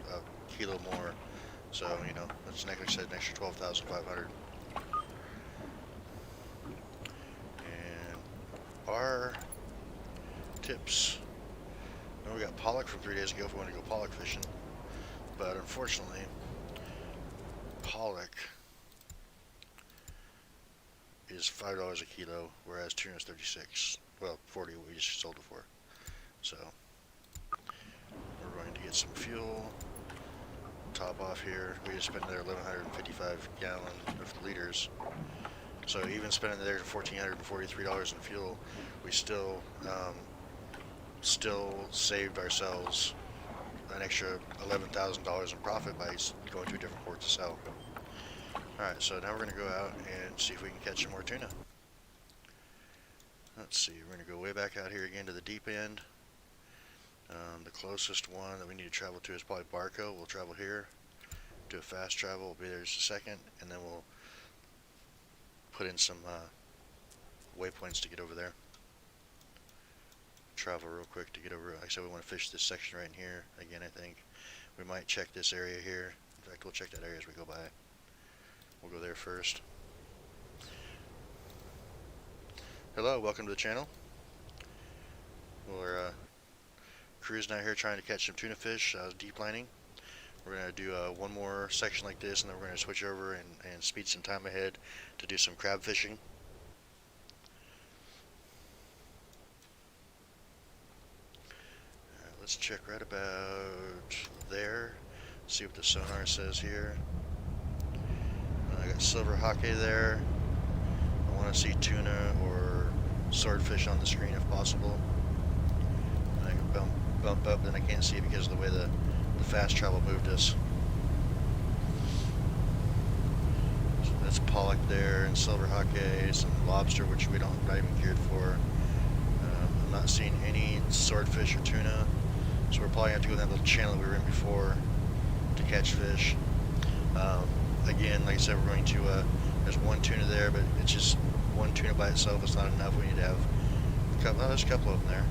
kilo more. So, you know, that's like I said, an extra 12,500. And our tips. Now we got pollock from 3 days ago if we want to go pollock fishing. But unfortunately, pollock is $5 a kilo, whereas tuna is 36. Well, 40 we just sold it for. So we're going to get some fuel. Top off here. We just spent another 1,155 liters. So even spending there $1,443 in fuel, we still saved ourselves an extra $11,000 in profit by going to a different port to sell. Alright, so now we're going to go out and see if we can catch some more tuna. Let's see, we're going to go way back out here again to the deep end. The closest one that we need to travel to is probably Barco. We'll travel here, do a fast travel, we'll be there just a second, and then we'll put in some waypoints to get over there. Travel real quick to get over. Like I said, we want to fish this section right in here. Again, I think we might check this area here. In fact, we'll check that area as we go by. We'll go there first. Hello, welcome to the channel. We're cruising out here trying to catch some tuna fish, deep lining. We're going to do one more section like this, and then we're going to switch over and speed some time ahead to do some crab fishing. Let's check right about there, see what the sonar says here. I got silver hake there. I want to see tuna or swordfish on the screen if possible. I can bump up, then I can't see it because of the way the fast travel moved us. So that's pollock there, and silver hake, some lobster, which we not even geared for. I'm not seeing any swordfish or tuna, so we're probably going to have to go down that little channel we were in before to catch fish. Again, like I said, we're going to, there's one tuna there, but it's just one tuna by itself. It's not enough. We need to have a couple, well, there's a couple of them there.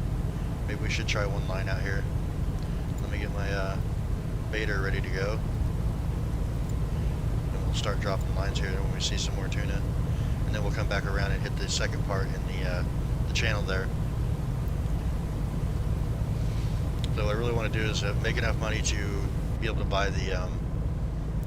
Maybe we should try one line out here. Let me get my baiter ready to go. And we'll start dropping lines here when we see some more tuna. And then we'll come back around and hit the second part in the channel there. So what I really want to do is make enough money to be able to buy the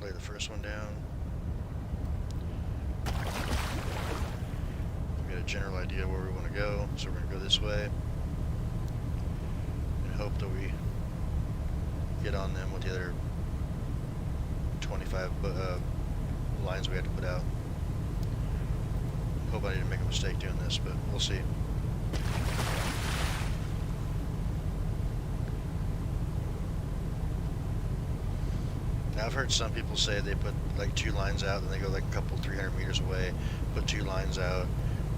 lay the first one down. We got a general idea where we want to go, so we're going to go this way and hope that we get on them with the other 25 lines we had to put out. Hope I didn't make a mistake doing this, but we'll see. Now I've heard some people say they put like 2 lines out, then they go like a couple 300 meters away, put 2 lines out.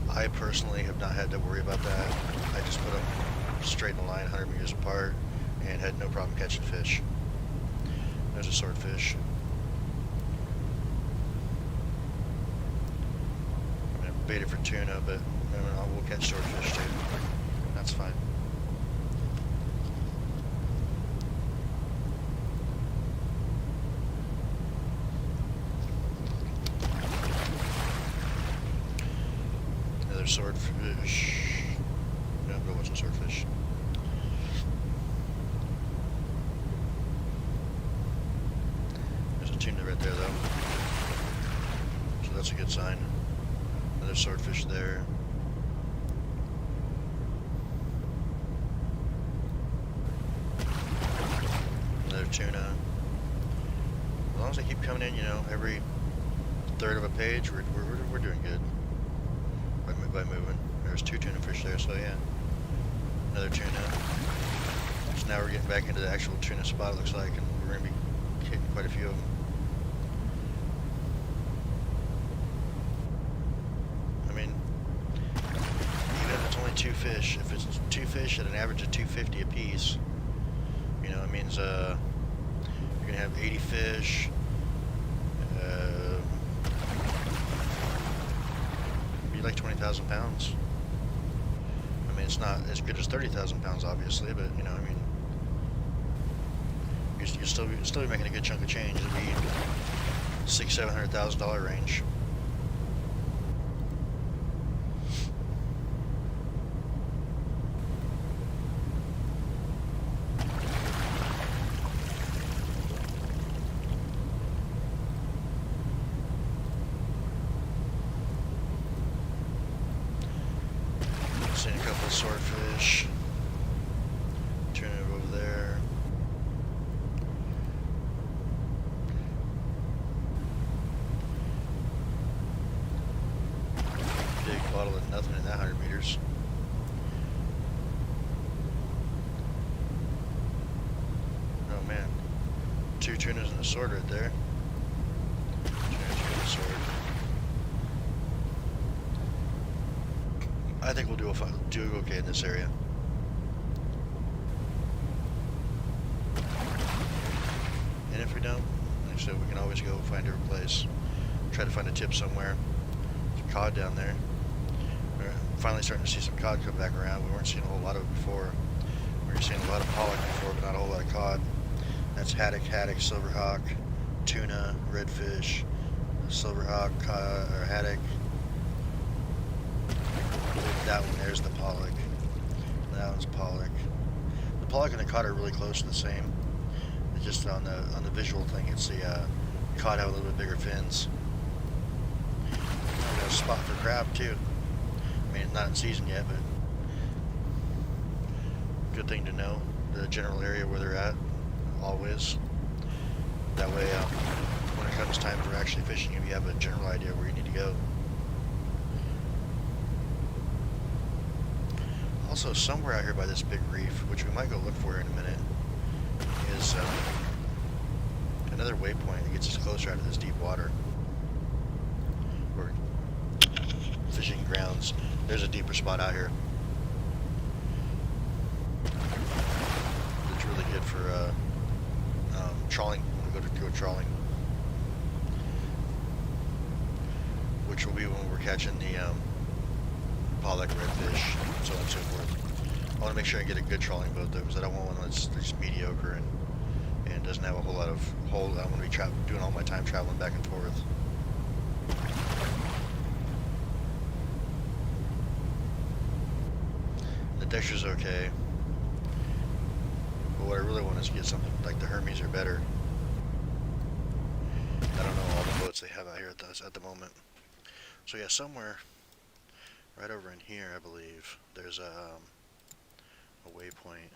I personally have not had to worry about that. I just put them straight in a line 100 meters apart and had no problem catching fish. There's a swordfish. I'm going to bait it for tuna, but we'll catch swordfish too. That's fine. Another swordfish. No, it wasn't swordfish. There's a tuna right there, though. So that's a good sign. Another swordfish there. Another tuna. As long as they keep coming in, every third of a page, we're doing good. By moving. There's 2 tuna fish there, so yeah. Another tuna. So now we're getting back into the actual tuna spot, it looks like, and we're going to be hitting quite a few of them. I mean, even if it's only 2 fish, if it's 2 fish at an average of $2.50 a piece, it means you're going to have 80 fish. Like 20,000 pounds. I mean, it's not as good as 30,000 pounds, obviously, but you're still be making a good chunk of change. It'd be $600,000-$700,000 range. Seen a couple of swordfish. Tuna over there. Big bottle of nothing in that 100 meters. Oh man. 2 tunas and a sword right there. Tunas and a sword. I think we'll do okay in this area. And if we don't, like I said, we can always go find a place. Try to find a tip somewhere. There's a cod down there. We're finally starting to see some cod come back around. We weren't seeing a whole lot of it before. We were seeing a lot of pollock before, but not a whole lot of cod. That's haddock, silverhawk, tuna, redfish, silverhawk, or haddock. That one there's the pollock. That one's pollock. The pollock and the cod are really close to the same. It's just on the visual thing, it's the cod have a little bit bigger fins. We got a spot for crab too. I mean, it's not in season yet, but good thing to know the general area where they're at always. That way, when it comes time for actually fishing, you have a general idea where you need to go. Also, somewhere out here by this big reef, which we might go look for in a minute, is another waypoint that gets us closer out of this deep water. Or fishing grounds. There's a deeper spot out here. It's really good for trawling, when we go trawling. Which will be when we're catching the pollock, redfish, and so on and so forth. I want to make sure I get a good trawling boat though, because I don't want one that's just mediocre and doesn't have a whole lot of hold. I want to be doing all my time traveling back and forth. The Dexter's okay, but what I really want is to get something like the Hermes or better. I don't know all the boats they have out here at the moment. So yeah, somewhere right over in here, I believe, there's a waypoint.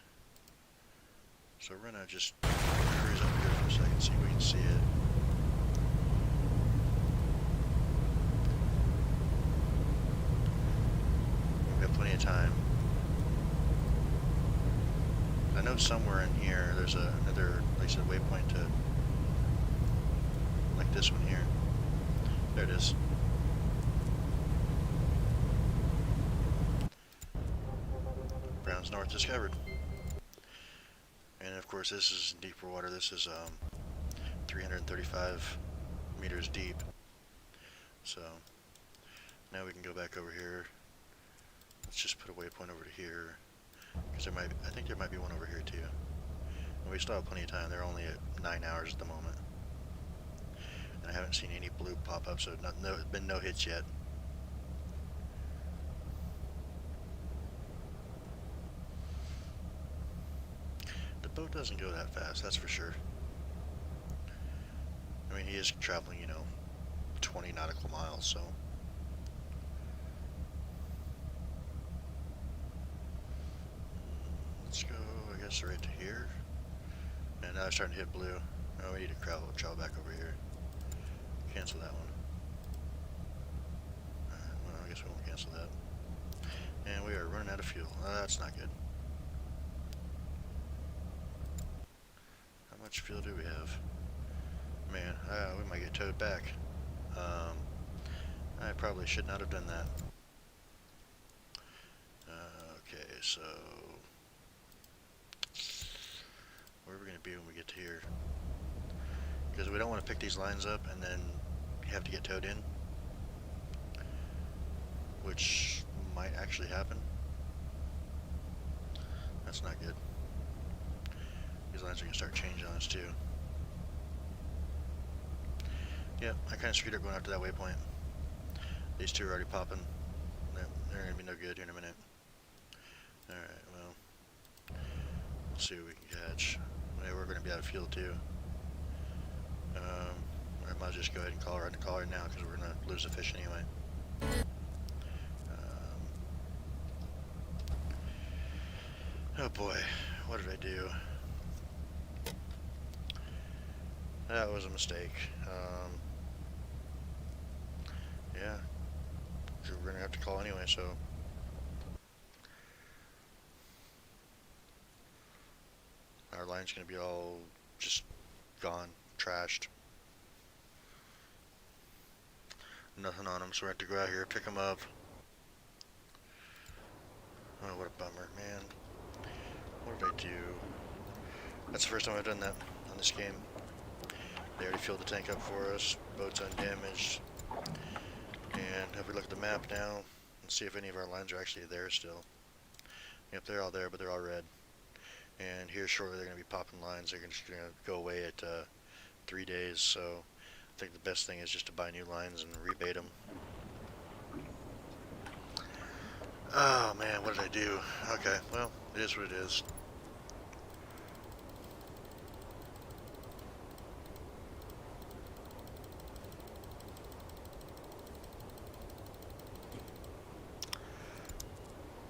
So we're gonna just cruise up here for a second, see if we can see it. We've got plenty of time. I know somewhere in here there's another, like I said, waypoint to, like this one here. There it is. Browns North discovered. And of course this is deeper water. This is 335 meters deep. So now we can go back over here. Let's just put a waypoint over to here, because I think there might be one over here too. And we still have plenty of time. They're only at 9 hours at the moment, and I haven't seen any blue pop up, so been no hits yet. The boat doesn't go that fast, that's for sure. I mean, he is traveling, 20 nautical miles, so. Let's go, I guess, right to here. And now it's starting to hit blue. Oh, we need to travel back over here. Cancel that one. Well, I guess we won't cancel that. And we are running out of fuel. That's not good. How much fuel do we have? Man, we might get towed back. I probably should not have done that. Okay, so where are we going to be when we get to here? Because we don't want to pick these lines up and then have to get towed in, which might actually happen. That's not good. These lines are going to start changing on us too. Yeah, I kind of screwed up going after that waypoint. These two are already popping. They're going to be no good here in a minute. Alright, well, let's see what we can catch. Yeah, we're going to be out of fuel too. I might just go ahead and call right now, because we're going to lose the fish anyway. Oh boy, what did I do? That was a mistake. Yeah, we're going to have to call anyway, so. Our line's going to be all just gone, trashed. Nothing on them, so we have to go out here, pick them up. Oh, what a bummer, man. What did I do? That's the first time I've done that on this game. They already filled the tank up for us, boat's undamaged. And if we look at the map now, and see if any of our lines are actually there still. Yep, they're all there, but they're all red. And here shortly they're going to be popping lines. They're just going to go away at 3 days, so I think the best thing is just to buy new lines and rebait them. Oh man, what did I do? Okay, well, it is what it is.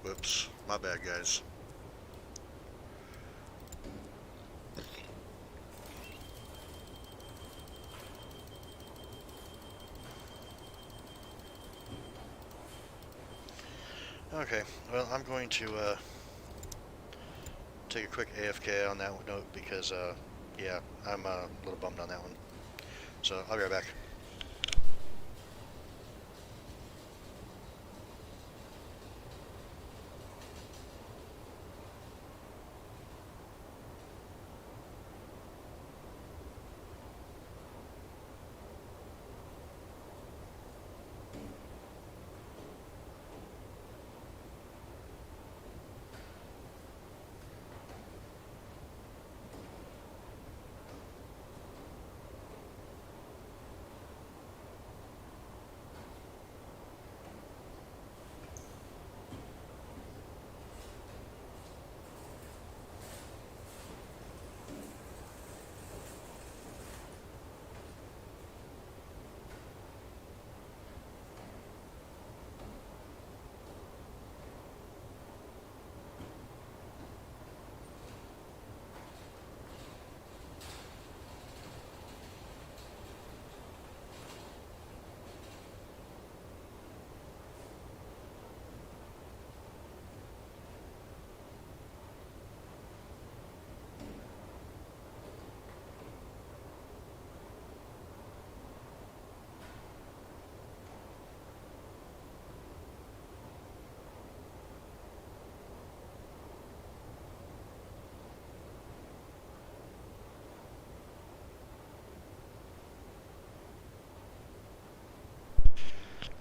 Whoops, my bad, guys. Okay, well, I'm going to take a quick AFK on that note because, yeah, I'm a little bummed on that one. So, I'll be right back.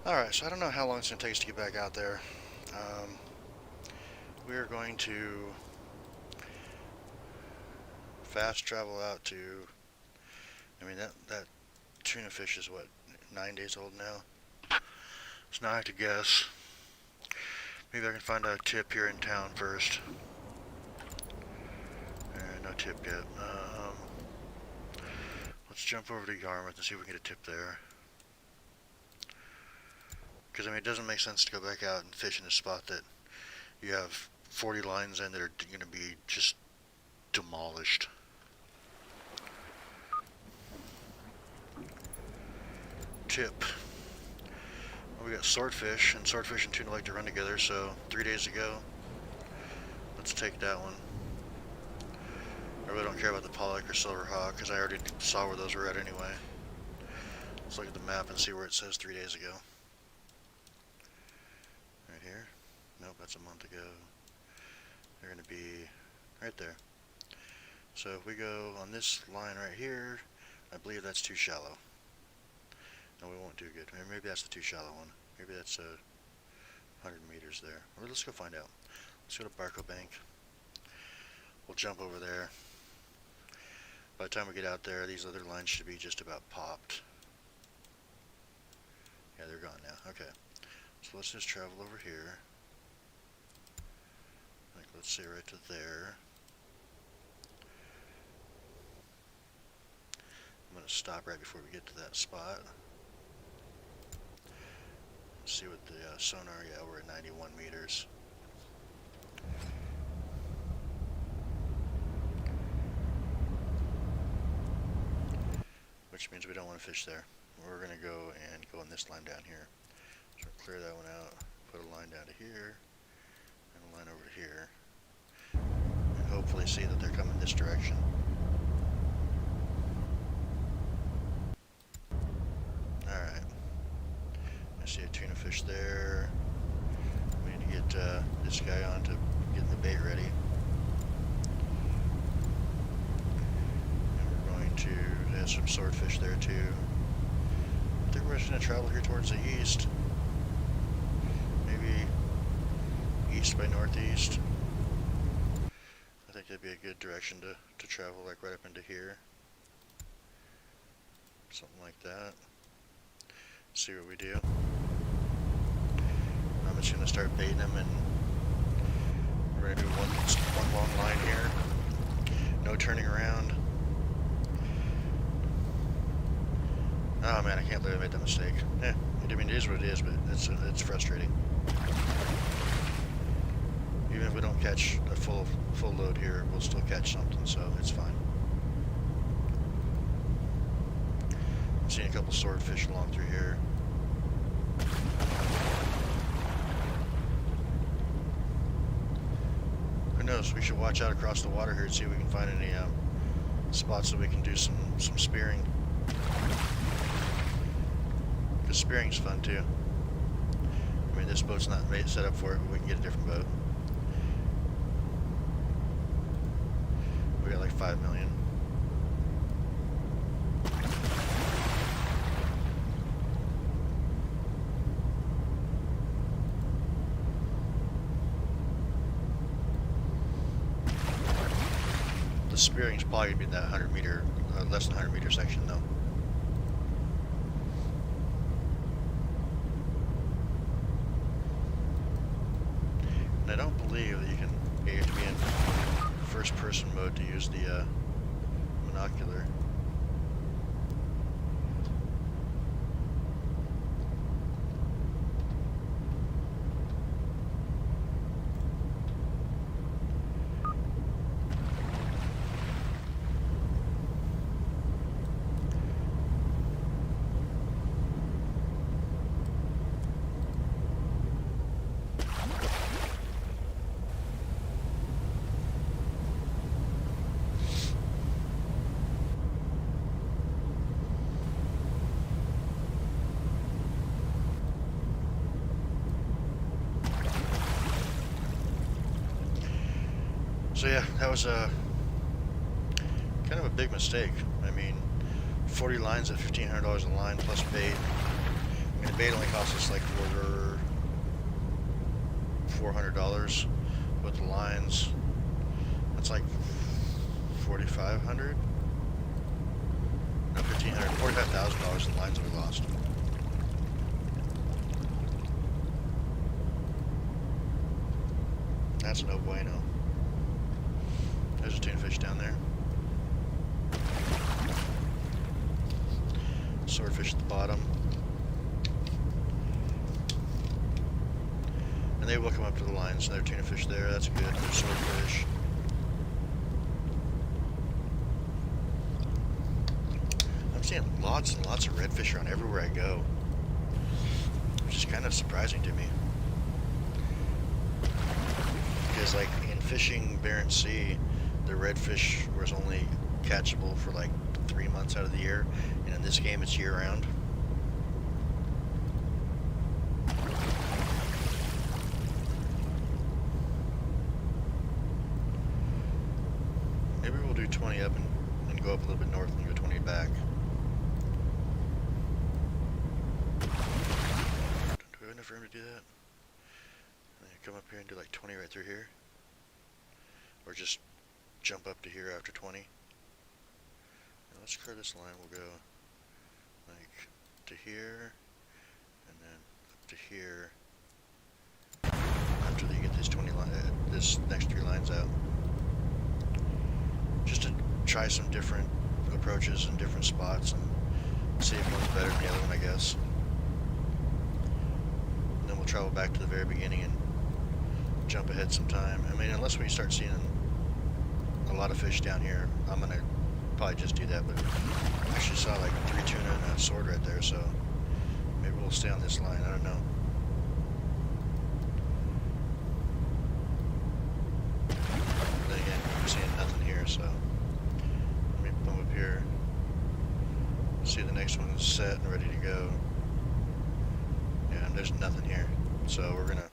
Alright, so I don't know how long it's going to take us to get back out there. We are going to fast travel out to, I mean, that tuna fish is what, 9 days old now? So now I have to guess. Maybe I can find a tip here in town first. No tip yet. Let's jump over to Yarmouth and see if we can get a tip there. Because, I mean, it doesn't make sense to go back out and fish in a spot that you have 40 lines in that are going to be just demolished. Tip. Well, we got swordfish, and swordfish and tuna like to run together, so 3 days ago. Let's take that one. I really don't care about the pollock or silverhawk because I already saw where those were at anyway. Let's look at the map and see where it says 3 days ago. Right here? Nope, that's a month ago. They're going to be right there. So if we go on this line right here, I believe that's too shallow. No, we won't do good. Maybe that's the too shallow one. Maybe that's 100 meters there. Or let's go find out. Let's go to Barco Bank. We'll jump over there. By the time we get out there, these other lines should be just about popped. Yeah, they're gone now. Okay. So let's just travel over here. Like, let's say right to there. I'm going to stop right before we get to that spot. Let's see what the sonar, yeah, we're at 91 meters. Which means we don't want to fish there. We're going to go and go on this line down here. So clear that one out, put a line down to here, and a line over to here, and hopefully see that they're coming this direction. Alright. I see a tuna fish there. We need to get this guy on to get the bait ready. There's some swordfish there too. I think we're just going to travel here towards the east. Maybe east by northeast. I think that'd be a good direction to travel, like right up into here. Something like that. See what we do. I'm just going to start baiting them, and we're going to do one long line here. No turning around. Oh man, I can't believe I made that mistake. Yeah, I mean, it is what it is, but it's frustrating. Even if we don't catch a full load here, we'll still catch something, so it's fine. I'm seeing a couple swordfish along through here. Who knows? We should watch out across the water here and see if we can find any spots that we can do some spearing. Because spearing's fun too. I mean, this boat's not set up for it, but we can get a different boat. We got like 5 million. The spearing's probably gonna be in that 100 meter, less than 100 meter section though. And I don't believe that you have to be in first person mode to use the monocular. So yeah, that was kind of a big mistake. I mean, 40 lines at $1,500 a line plus bait. mean, the bait only costs us like over $400 with the lines. That's like 4,500. No, 1,500, $45,000 in lines that we lost. That's no bueno. There's a tuna fish down there. Swordfish at the bottom. And they will come up to the lines. Another tuna fish there. That's good. There's swordfish. I'm seeing lots and lots of redfish around everywhere I go, which is kind of surprising to me. Because like in fishing Barents Sea, the redfish was only catchable for like 3 months out of the year, and in this game it's year-round. Maybe we'll do 20 up and go up a little bit north and go 20 back. Do we have enough room to do that? Come up here and do like 20 right through here, or just jump up to here after 20. Now let's clear this line. We'll go like to here and then up to here after you get these 20 this next 3 lines out, just to try some different approaches and different spots and see if one's better than the other one, I guess. And then we'll travel back to the very beginning and jump ahead some time. I mean, unless we start seeing a lot of fish down here, I'm gonna probably just do that. But I actually saw like 3 tuna and a sword right there, so maybe we'll stay on this line. I don't know. Then again, I'm seeing nothing here, so let me come up here. See, the next one's set and ready to go. Yeah, and there's nothing here, so we're gonna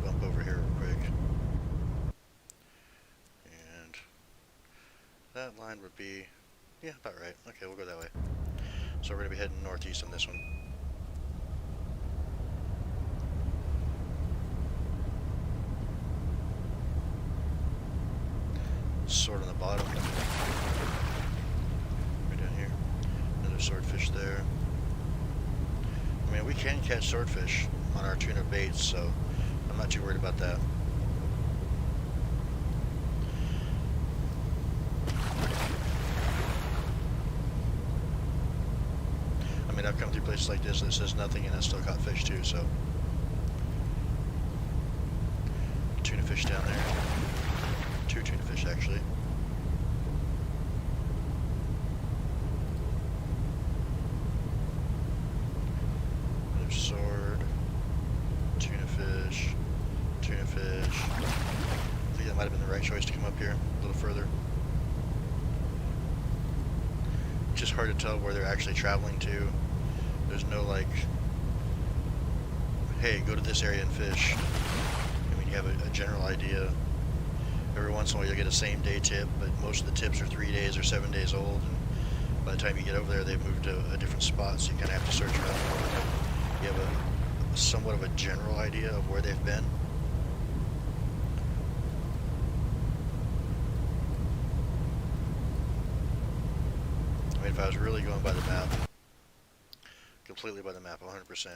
bump over here real quick, and that line would be, yeah, about right. Okay, we'll go that way. So we're going to be heading northeast on this one. Sword on the bottom. Right down here. Another swordfish there. I mean, we can catch swordfish on our tuna baits, so I'm not too worried about that. I mean, I've come through places like this that says nothing and I still caught fish too, so. Tuna fish down there. 2 tuna fish actually. Another sword. Tuna fish. Tuna fish. I think that might have been the right choice to come up here a little further. It's just hard to tell where they're actually traveling to. There's no like, hey, go to this area and fish. I mean, you have a general idea. Every once in a while you'll get a same day tip, but most of the tips are 3 days or 7 days old. And by the time you get over there, they've moved to a different spot, so you kind of have to search around a little bit. You have a somewhat of a general idea of where they've been. I mean, if I was really going by the map, completely by the map, 100%.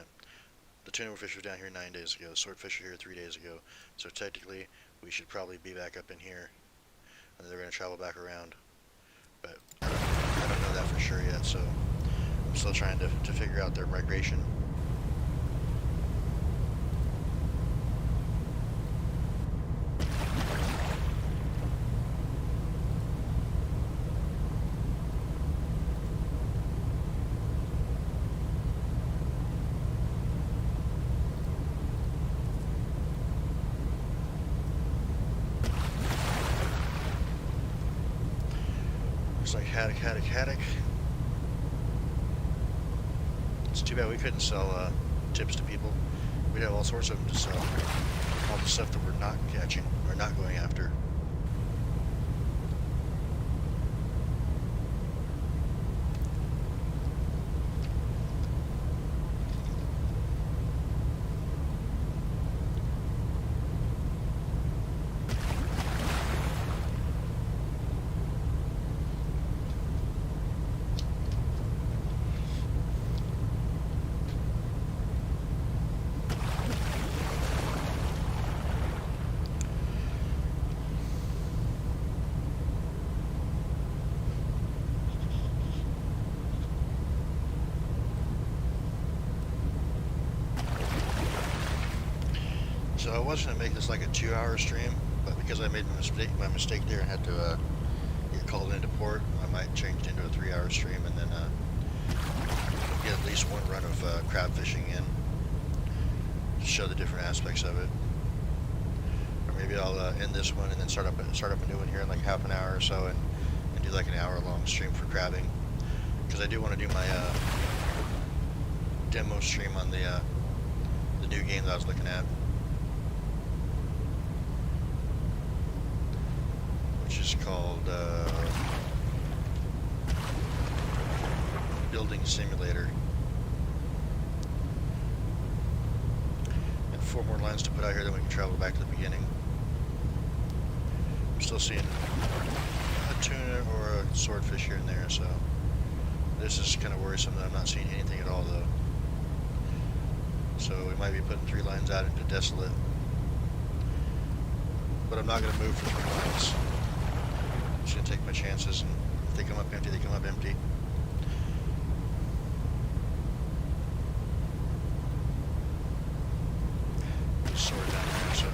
The tuna fish was down here 9 days ago. The swordfish were here 3 days ago. So technically, we should probably be back up in here, and then they're going to travel back around. But I don't know that for sure yet. So I'm still trying to figure out their migration. Looks like haddock. It's too bad we couldn't sell tips to people. We'd have all sorts of them to sell. All the stuff that we're not catching, or not going after. So I was gonna make this like a 2-hour stream, but because I made my mistake there and had to get called into port, I might change it into a 3-hour stream and then get at least one run of crab fishing in to show the different aspects of it. Or maybe I'll end this one and then start up a new one here in like half an hour or so and do like an hour-long stream for crabbing, because I do want to do my demo stream on the new game that I was looking at, which is called Building Simulator. And 4 more lines to put out here, then we can travel back to the beginning. I'm still seeing a tuna or a swordfish here and there, so this is kind of worrisome that I'm not seeing anything at all, though. So we might be putting 3 lines out into desolate, but I'm not going to move for 3 lines. I'm just going to take my chances, and if they come up empty, they come up empty. Sword down there, so.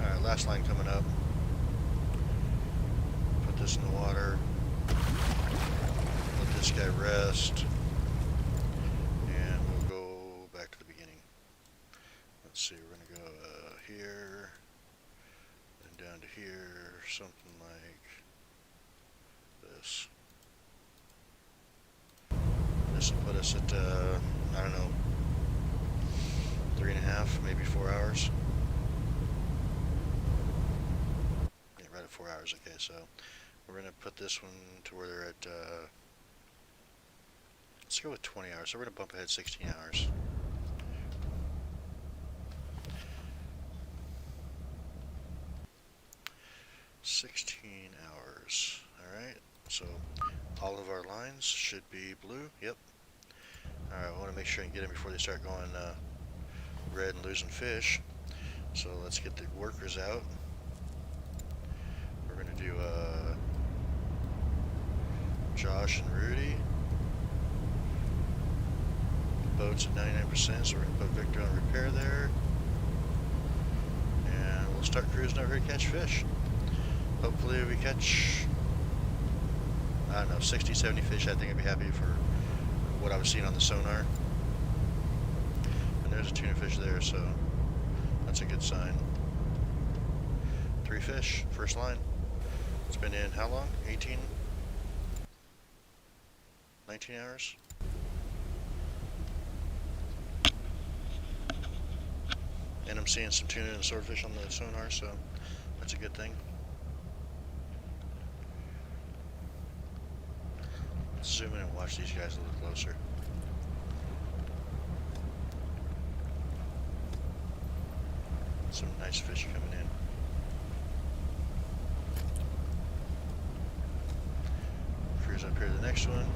Alright, last line coming up. Put this in the water. Let this guy rest. And we'll go back to the beginning. Let's see, we're going to go here. And down to here. Something like this. This will put us at, I don't know, 3.5, maybe 4 hours. Yeah, right at 4 hours, okay, so we're going to put this one to where they're at, let's go with 20 hours, so we're going to bump ahead 16 hours. Alright, so all of our lines should be blue, yep. Alright, I want to make sure I can get them before they start going red and losing fish. So let's get the workers out. We're going to do Josh and Rudy. The boat's at 99%, so we're going to put Victor on repair there. And we'll start cruising over here to catch fish. Hopefully we catch, I don't know, 60, 70 fish. I think I'd be happy for what I was seeing on the sonar. And there's a tuna fish there, so that's a good sign. 3 fish, first line. It's been in how long? 18? 19 hours? And I'm seeing some tuna and swordfish on the sonar, so that's a good thing. Let's zoom in and watch these guys a little closer. Some nice fish coming in. Cruise up here to the next one.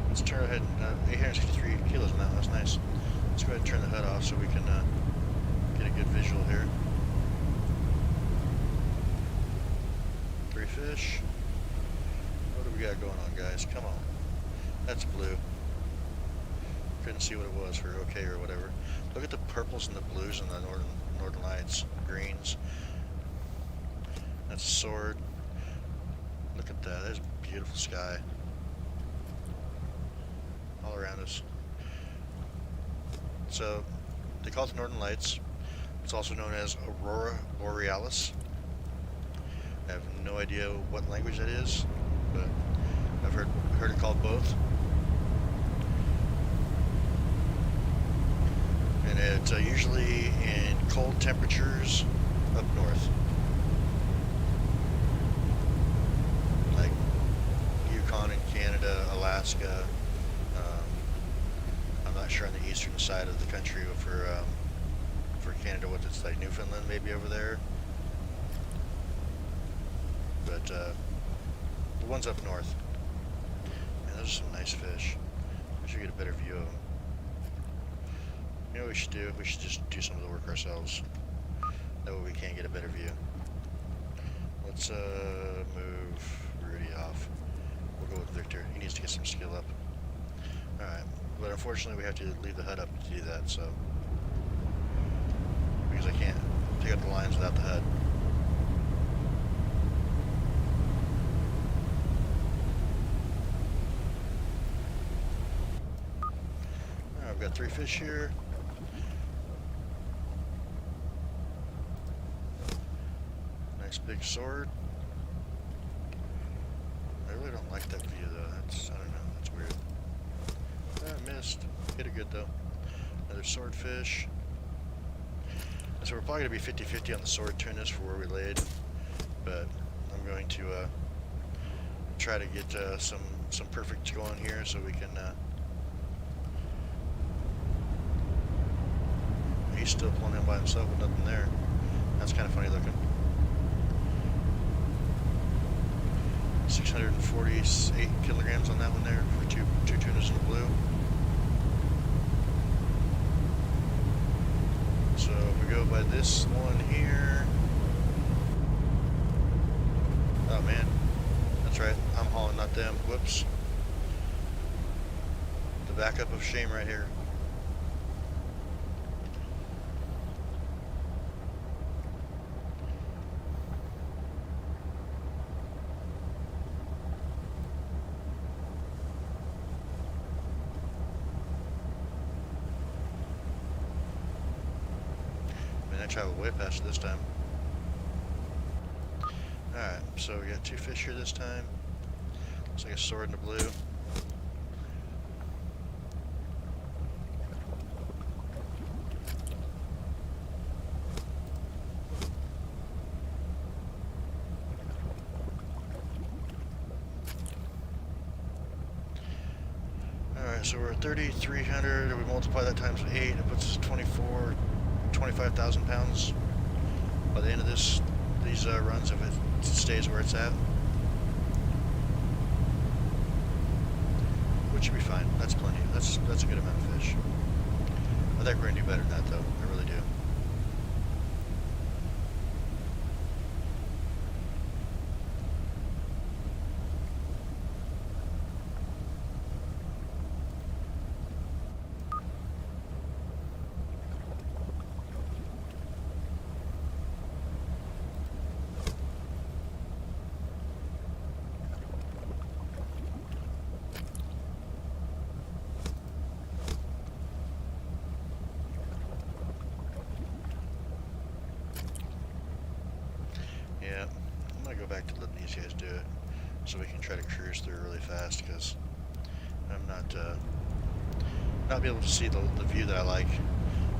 Let's turn ahead. 863 kilos on that one. That's nice. Let's go ahead and turn the HUD off so we can get a good visual here. 3 fish. What do we got going on, guys? Come on. That's blue. Couldn't see what it was for okay or whatever. Look at the purples and the blues and the northern lights, greens. That's a sword. Look at that. There's a beautiful sky all around us. So they call it the Northern Lights. It's also known as Aurora Borealis. I have no idea what language that is, but I've heard it called both. And it's usually in cold temperatures up north, like Yukon in Canada, Alaska. I'm not sure on the eastern side of the country for Canada what it's like. Newfoundland maybe over there, but the ones up north. Man, those are some nice fish. We should get a better view of them. You know what we should do? We should just do some of the work ourselves. That way we can get a better view. Let's move Rudy off. We'll go with Victor. He needs to get some skill up. Alright. But unfortunately, we have to leave the HUD up to do that, so. Because I can't pick up the lines without the HUD. Alright, I've got 3 fish here. Nice big sword. I really don't like that view though. That's, I don't know, that's weird. I missed. Hit it good though. Another swordfish. So we're probably going to be 50-50 on the sword tunas for where we laid. But I'm going to try to get some perfect going here so we can... he's still pulling in by himself with nothing there. That's kind of funny looking. 648 kilograms on that one there for two tunas in the blue. So if we go by this one here, oh man, that's right, I'm hauling, not them, whoops. The backup of shame right here. I travel way past this time. Alright, so we got 2 fish here this time. Looks like a sword in the blue. Alright, so we're at 3,300. We multiply that times 8, it puts us 25,000 pounds by the end of these runs if it stays where it's at, which should be fine. That's plenty. That's a good amount of fish. I think we're gonna do better than that though. I really do. Yeah, I'm gonna go back to letting these guys do it, so we can try to cruise through really fast. Because I'm not be able to see the view that I like.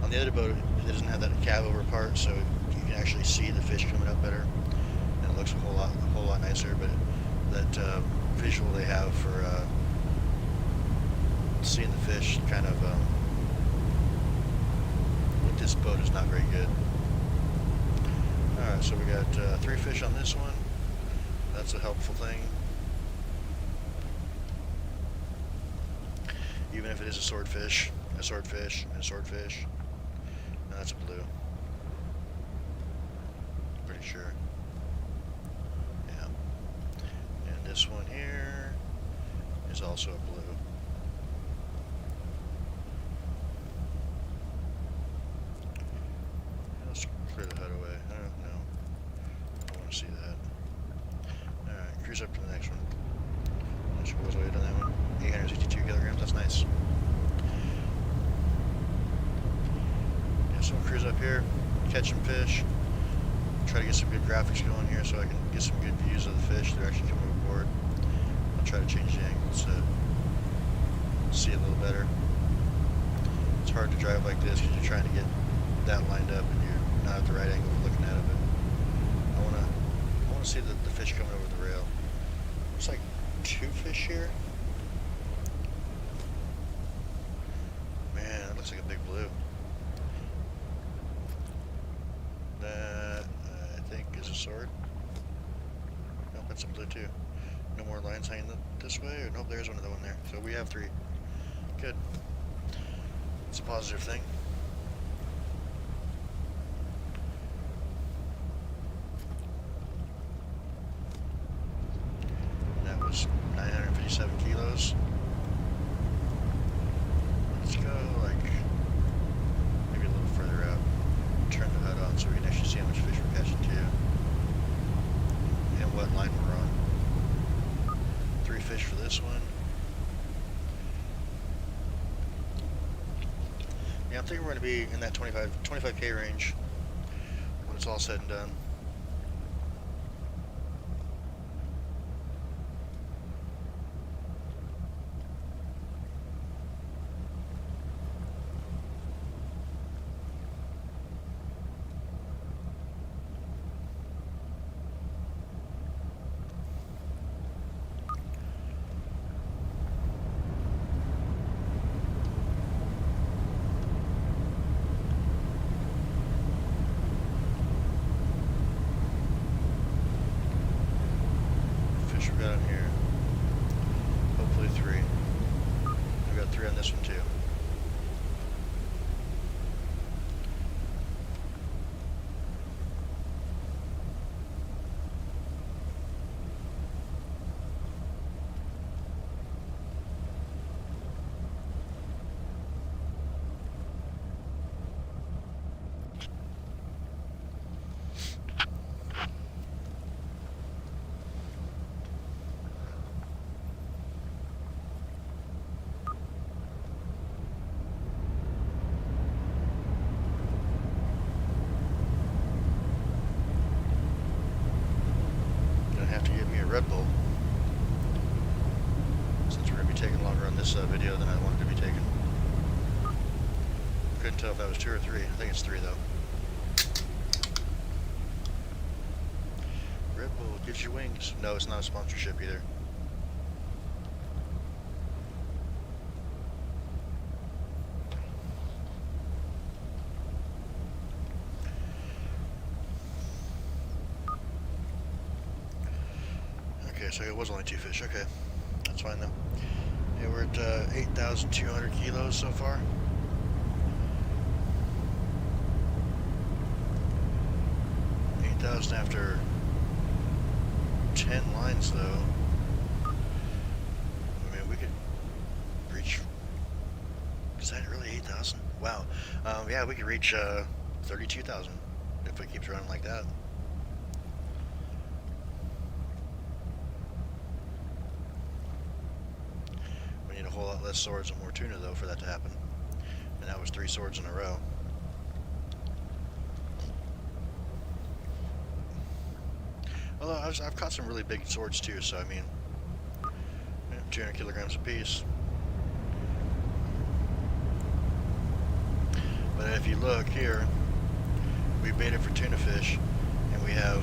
On the other boat, it doesn't have that cab over part, so you can actually see the fish coming up better, and it looks a whole lot nicer. But that visual they have for seeing the fish, kind of with this boat, is not very good. Alright, so we got 3 fish on this one. That's a helpful thing. Even if it is a swordfish, and a swordfish, and a swordfish. No, that's a blue. Pretty sure. Yeah. And this one here is also a blue. Let's clear the HUD away. I want to see that. Alright, cruise up to the next one. I'm not sure what was weight on that one. 862 kilograms, that's nice. Yeah, so we'll cruise up here, catch some fish, try to get some good graphics going here so I can get some good views of the fish that are actually coming aboard. I'll try to change the angles to see it a little better. It's hard to drive like this because you're trying to get that lined up and you're not at the right angle for looking at it, but I want to see the fish coming over the rail. Looks like 2 fish here. Man, that looks like a big blue. That, I think, is a sword. Nope, that's a blue too. No more lines hanging this way? Or nope, there's one there. So we have 3. Good. It's a positive thing. And that was 957 kilos. fish for this one. Yeah, I'm thinking we're going to be in that 25K range when it's all said and done. Fish we got in here. Hopefully 3. We got 3 on this one too. Gonna have to give me a Red Bull, since we're gonna be taking longer on this video than I wanted to be taking. Couldn't tell if that was 2 or 3. I think it's 3 though. Red Bull gives you wings. No, it's not a sponsorship either. Okay, so it was only 2 fish. Okay, that's fine then. Yeah, we're at 8,200 kilos so far. 8,000 after 10 lines though. I mean, we could reach. Is that really 8,000? Wow. Yeah, we could reach 32,000 if it keeps running like that. We need a whole lot less swords and more tuna though for that to happen. And that was 3 swords in a row. Although I've caught some really big swords too, so I mean, 200 kilograms a piece. But if you look here, we baited for tuna fish, and we have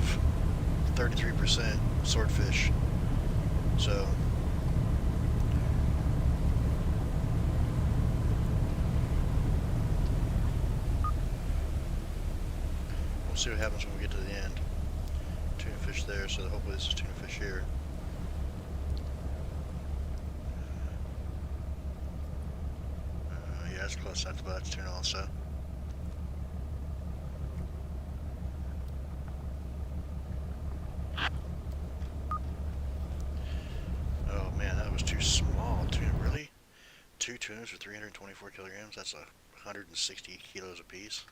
33% swordfish. So we'll see what happens when we get to the end. Tuna fish there, so hopefully this is tuna fish here. Yeah, it's close enough, but that's tuna also. Oh man, that was too small. Tuna, really? 2 tunas for 324 kilograms? That's 160 kilos a piece.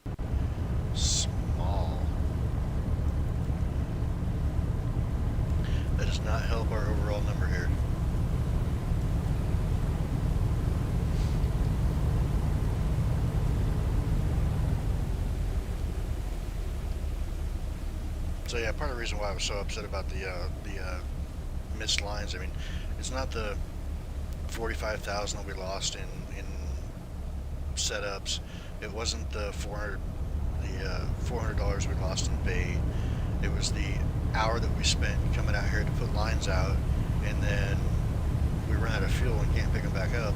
Small. That does not help our overall number here. So yeah, part of the reason why I was so upset about the missed lines, I mean, it's not the 45,000 that we lost in setups. It wasn't the $400 we lost in bait. It was the hour that we spent coming out here to put lines out, and then we run out of fuel and can't pick them back up.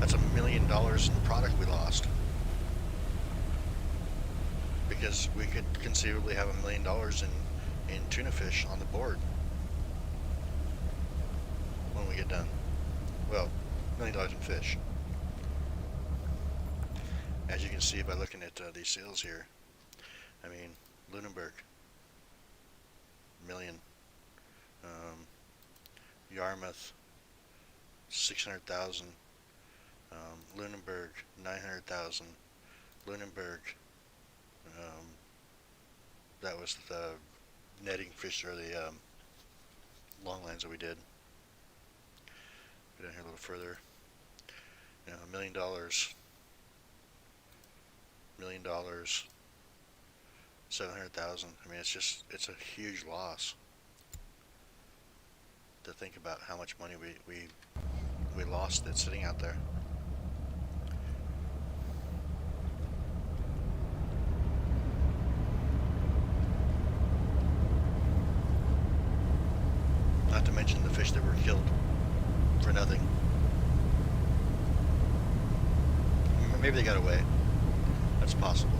That's $1 million in product we lost, because we could conceivably have $1 million in tuna fish on the board when we get done. Well, $1 million in fish. As you can see by looking at these sales here, I mean, Lunenburg, million. Yarmouth, 600,000. Lunenburg, 900,000. Lunenburg, that was the netting fish, or the long lines that we did. Go down here a little further. You know, $1 million, $1 million, 700,000. I mean, it's a huge loss to think about how much money we lost that's sitting out there. Not to mention the fish that were killed for nothing. Maybe they got away. That's possible.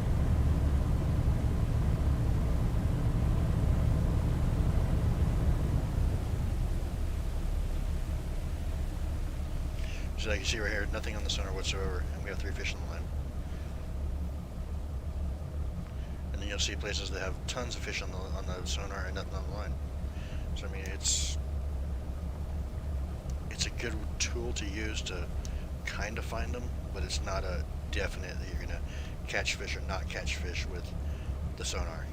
So like you see right here, nothing on the sonar whatsoever, and we have 3 fish on the line. And then you'll see places that have tons of fish on the sonar and nothing on the line. So I mean, it's a good tool to use to kind of find them, but it's not a definite that you're gonna catch fish or not catch fish with the sonar.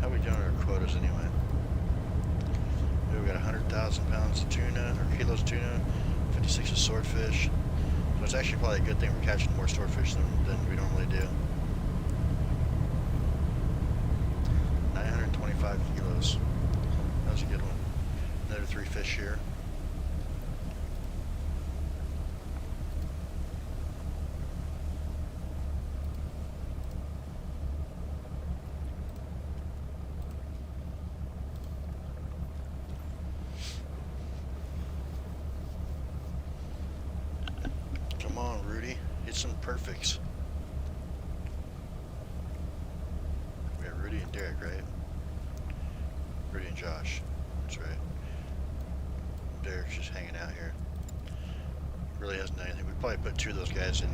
How are we doing our quotas anyway? We got 100,000 pounds of tuna, or kilos of tuna, 56 of swordfish. So it's actually probably a good thing we're catching more swordfish than we normally do. 925 kilos. That was a good one. Another 3 fish here. Come on, Rudy. Hit some perfects. We got Rudy and Derek, right? Rudy and Josh. That's right. Derek's just hanging out here. Really hasn't done anything. We probably put 2 of those guys in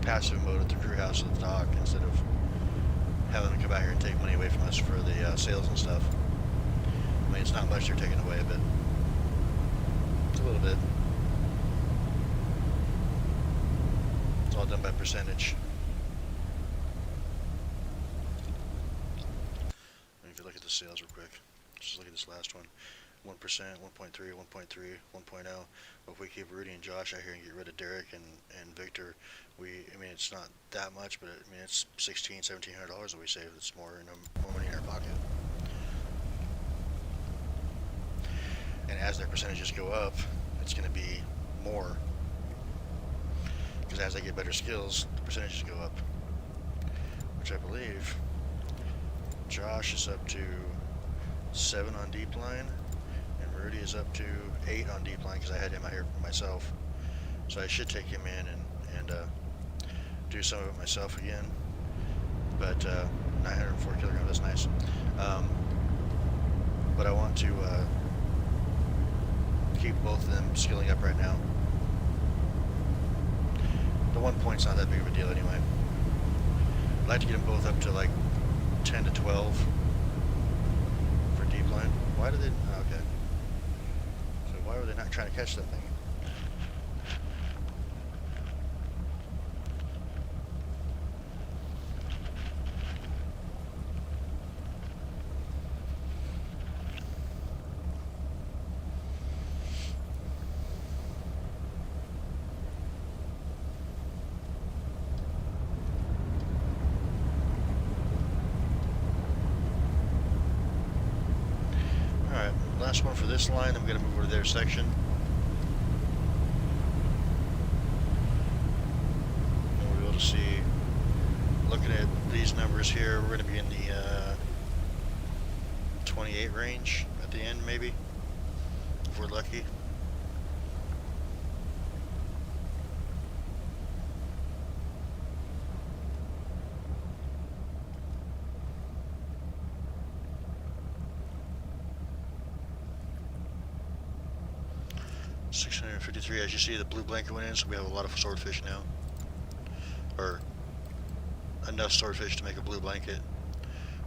passive mode at the crew house at the dock instead of having them come out here and take money away from us for the sales and stuff. I mean, it's not much they're taking away, but it's a little bit. It's all done by percentage. And if you look at the sales real quick, just look at this last one. 1%, 1.3, 1.3, 1.0. But if we keep Rudy and Josh out here and get rid of Derek and Victor, I mean, it's not that much, but I mean, it's $1,600, $1,700 that we save. It's more money in our pocket. And as their percentages go up, it's going to be more. Because as they get better skills, the percentages go up. Which I believe Josh is up to 7 on deep line, and Rudy is up to 8 on deep line because I had him out here myself. So I should take him in and do some of it myself again. But 904 kilograms, that's nice. But I want to keep both of them skilling up right now. The 1 point's not that big of a deal anyway. I'd like to get them both up to like 10 to 12 for deep line. Why did they? Oh, okay. So why were they not trying to catch that thing? Last one for this line, then we're going to move over to their section. And we'll be able to see, looking at these numbers here, we're going to be in the 28 range at the end, maybe, if we're lucky. $653. As you see, the blue blanket went in, so we have a lot of swordfish now, or enough swordfish to make a blue blanket.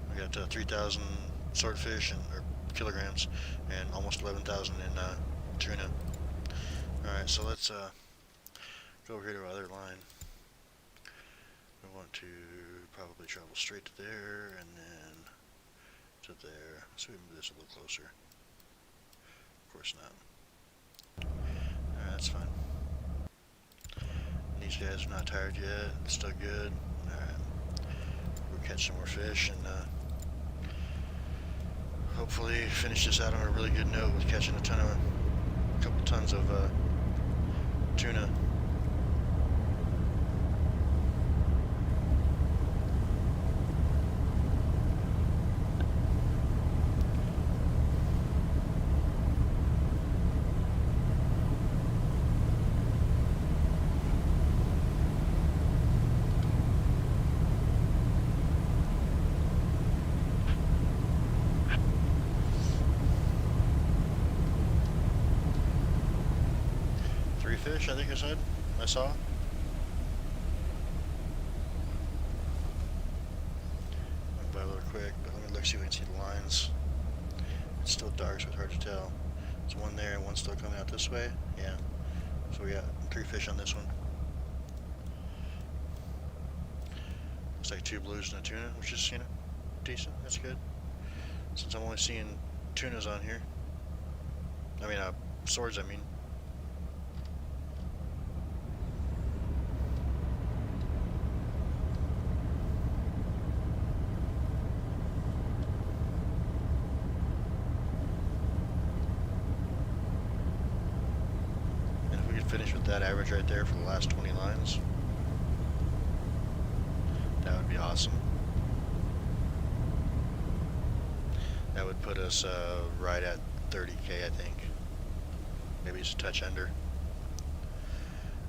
We got 3,000 swordfish or kilograms, and almost 11,000 in tuna. All right, so let's go over here to our other line. want to probably travel straight to there and then to there. So we move this a little closer. Of course not. Alright, that's fine. These guys are not tired yet. It's still good. Alright. We'll catch some more fish and hopefully finish this out on a really good note with catching a couple tons of tuna. Fish, I think I saw. Went by a little quick, but let me look, see if we can see the lines. It's still dark, so it's hard to tell. There's one there and one still coming out this way. Yeah. So we got 3 fish on this one. Looks like 2 blues and a tuna, which is, decent. That's good. Since I'm only seeing tunas on here. I mean, swords, I mean. Finish with that average right there for the last 20 lines. That would be awesome. That would put us right at 30k, I think. Maybe it's a touch under.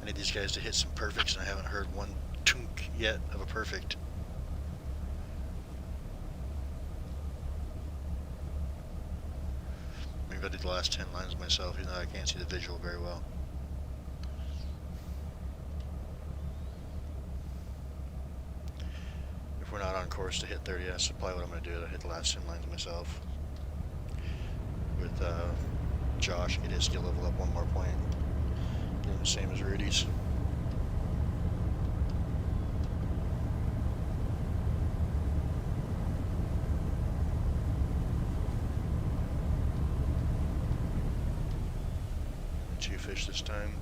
I need these guys to hit some perfects, and I haven't heard one tunk yet of a perfect. Maybe I'll do the last 10 lines myself, even though I can't see the visual very well. If we're not on course to hit 30, that's probably what I'm going to do. I'll hit the last 10 lines myself. With Josh, get his skill level up 1 more point. Get him the same as Rudy's. Two fish this time.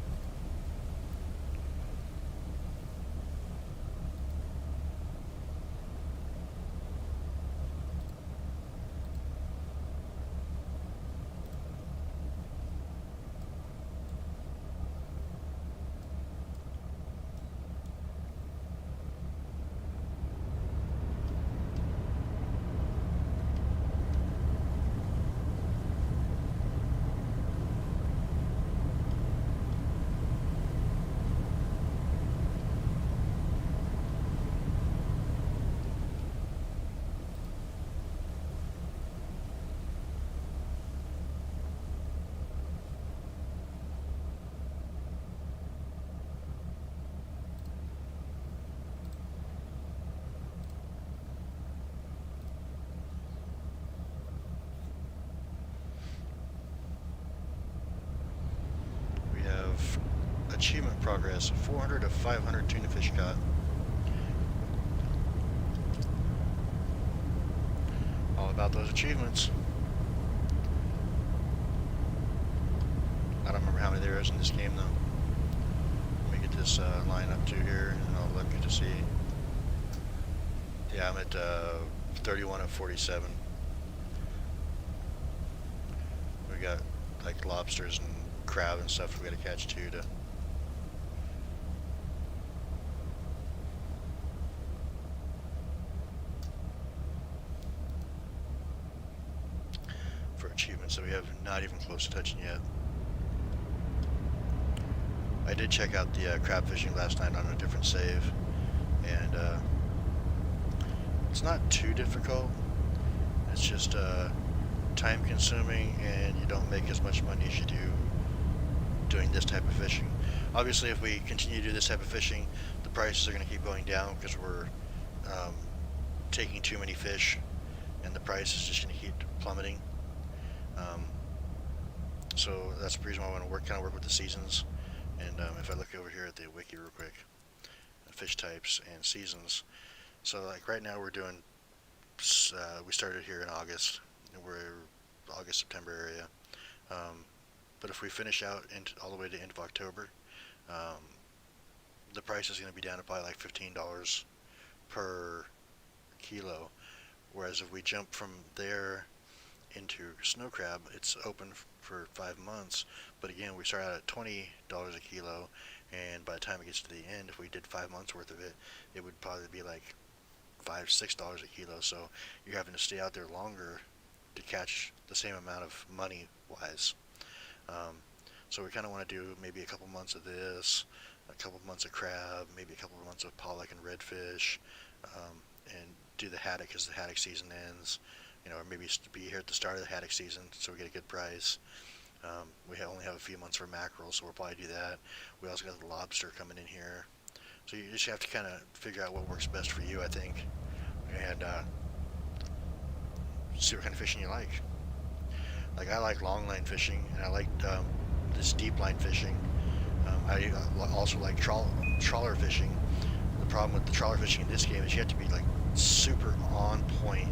Achievement progress, 400 of 500 tuna fish caught. All about those achievements. I don't remember how many there is in this game though. Let me get this line up to here and I'll look to see. Yeah, I'm at 31 of 47. We got like lobsters and crab and stuff we gotta catch too to achievements that we have not even close to touching yet. I did check out the crab fishing last night on a different save, and it's not too difficult. It's just time consuming, and you don't make as much money as you do doing this type of fishing. Obviously, if we continue to do this type of fishing, the prices are going to keep going down because we're taking too many fish, and the price is just going to keep plummeting. So that's the reason why I want to kind of work with the seasons. And if I look over here at the wiki real quick, fish types and seasons. So like right now we're doing, we started here in August, and we're August September area. Um, but if we finish out all the way to end of October, um, the price is going to be down to probably like $15 per kilo. Whereas if we jump from there into snow crab, it's open for 5 months. But again, we start out at $20 a kilo, and by the time it gets to the end, if we did 5 months worth of it, it would probably be like $5, $6 a kilo. So you're having to stay out there longer to catch the same amount of money wise. Um, so we kind of want to do maybe a couple months of this, a couple months of crab, maybe a couple of months of pollock and redfish, and do the haddock as the haddock season ends. Or maybe be here at the start of the haddock season so we get a good price. We only have a few months for mackerel, so we'll probably do that. We also got the lobster coming in here. So you just have to kind of figure out what works best for you, I think, and see what kind of fishing you like. Like I like long line fishing, and I like this deep line fishing. I also like trawler fishing. The problem with the trawler fishing in this game is you have to be like super on point,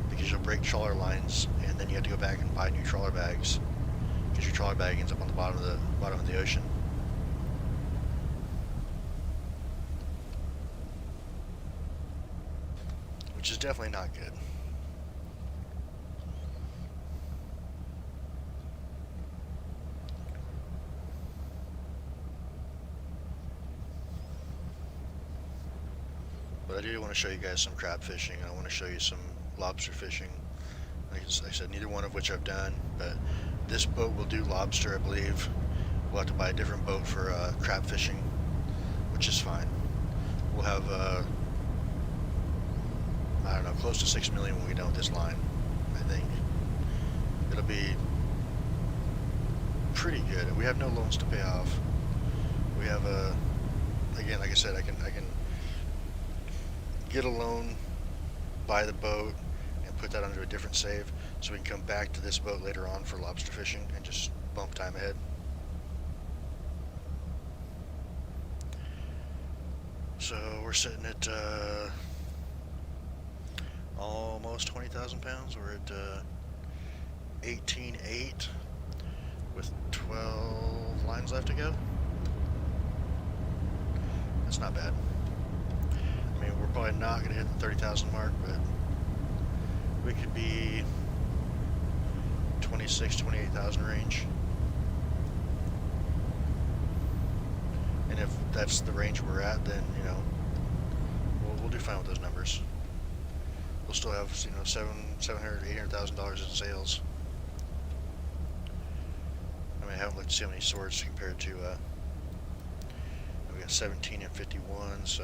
because you'll break trawler lines, and then you have to go back and buy new trawler bags, because your trawler bag ends up on the bottom of the ocean. Which is definitely not good. But I do want to show you guys some crab fishing, and I want to show you some lobster fishing. Like I said, neither one of which I've done, but this boat will do lobster, I believe. We'll have to buy a different boat for crab fishing, which is fine. We'll have, I don't know, close to 6 million when we're done with this line, I think. It'll be pretty good. We have no loans to pay off. We have again, like I said, I can get a loan, buy the boat, and put that under a different save, so we can come back to this boat later on for lobster fishing and just bump time ahead. So we're sitting at almost 20,000 pounds. We're at 18.8 with 12 lines left to go. That's not bad. I mean, we're probably not going to hit the 30,000 mark, but we could be 26, 28,000 range. And if that's the range we're at, then, we'll do fine with those numbers. We'll still have, $700,000, $800,000 in sales. I mean, I haven't looked to see how many swords compared to, we got 17 and 51, so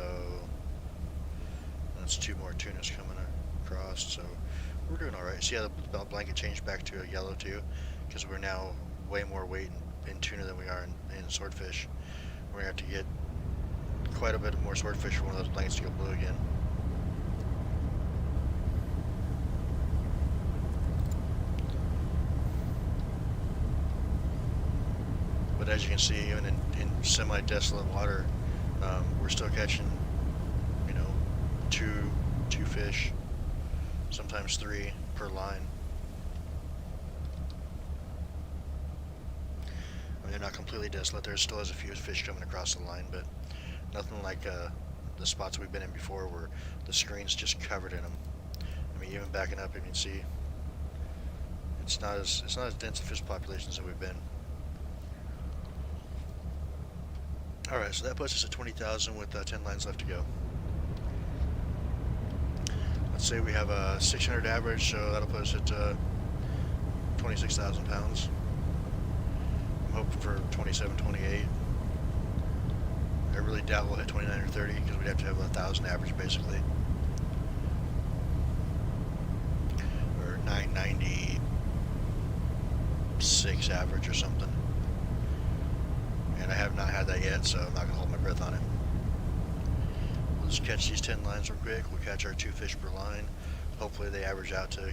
that's 2 more tunas coming across, so we're doing alright. See how the blanket changed back to a yellow too? Because we're now way more weight in tuna than we are in swordfish. We're going to have to get quite a bit more swordfish for one of those blankets to go blue again. But as you can see, even in semi-desolate water, we're still catching, two fish, sometimes 3 per line. I mean, they're not completely desolate. There still is a few fish coming across the line, but nothing like the spots we've been in before where the screen's just covered in them. I mean, even backing up, you can see it's not as dense a fish populations that we've been. All right, so that puts us at 20,000 with 10 lines left to go. Let's say we have a 600 average, so that'll put us at 26,000 pounds. I'm hoping for 27, 28. I really doubt we'll hit 29 or 30 because we'd have to have 1,000 average basically. Or 996 average or something. And I have not had that yet, so I'm not going to hold my breath on it. We'll just catch these 10 lines real quick. We'll catch our 2 fish per line. Hopefully they average out to,